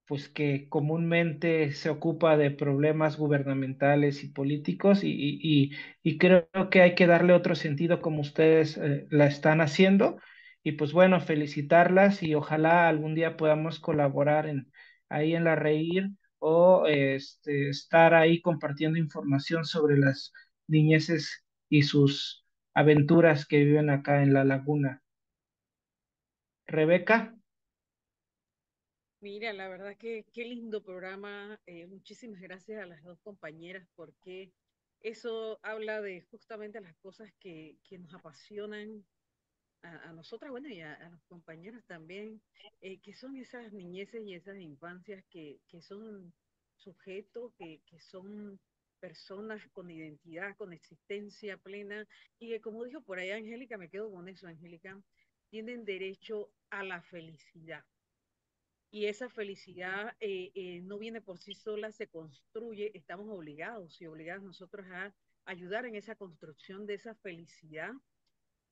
pues que comúnmente se ocupa de problemas gubernamentales y políticos y creo que hay que darle otro sentido como ustedes la están haciendo y pues bueno, felicitarlas y ojalá algún día podamos colaborar ahí en la Reír o estar ahí compartiendo información sobre las niñeces y sus aventuras que viven acá en la laguna. Rebeca. Mira, la verdad que qué lindo programa. Muchísimas gracias a las dos compañeras porque eso habla de justamente las cosas que nos apasionan a nosotras, bueno, y a los compañeros también, que son esas niñeces y esas infancias que son sujetos, que son personas con identidad, con existencia plena, y que como dijo por ahí Angélica, me quedo con eso, Angélica, tienen derecho a la felicidad. Y esa felicidad no viene por sí sola, se construye, estamos obligados y obligadas nosotros a ayudar en esa construcción de esa felicidad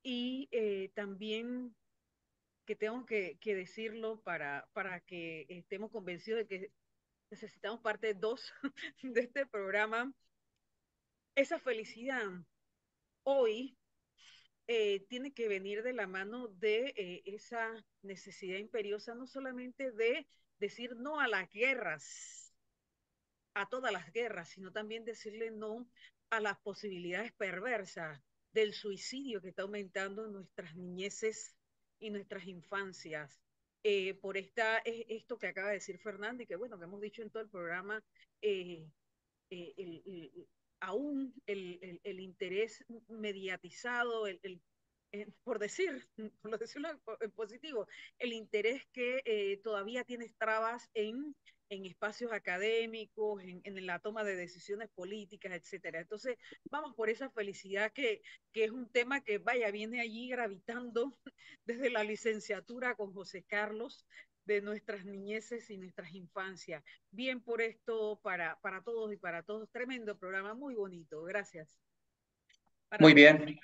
y también que tengo que decirlo para que estemos convencidos de que necesitamos parte 2 de este programa. Esa felicidad hoy tiene que venir de la mano de esa necesidad imperiosa, no solamente de decir no a las guerras, a todas las guerras, sino también decirle no a las posibilidades perversas del suicidio que está aumentando en nuestras niñeces y nuestras infancias. Por esto que acaba de decir Fernanda y que bueno, que hemos dicho en todo el programa, eh, eh, el, el, aún el interés mediatizado, por decirlo en positivo, el interés que todavía tiene trabas en espacios académicos, en la toma de decisiones políticas, etcétera. Entonces, vamos por esa felicidad que es un tema que, vaya, viene allí gravitando desde la licenciatura con José Carlos, de nuestras niñeces y nuestras infancias. Bien por esto para todos y para todos. Tremendo programa, muy bonito. Gracias. Muy bien.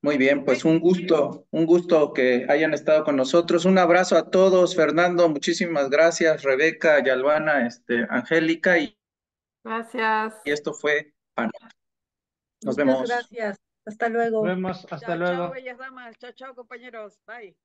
Muy bien, pues un gusto que hayan estado con nosotros. Un abrazo a todos, Fernando, muchísimas gracias, Rebeca, Yalvana, Angélica, y Gracias. esto fue PAN. Nos Muchas vemos. gracias. Hasta Nos luego. vemos, hasta Chao, chao, luego. bellas damas. Chao, chao, compañeros. Bye.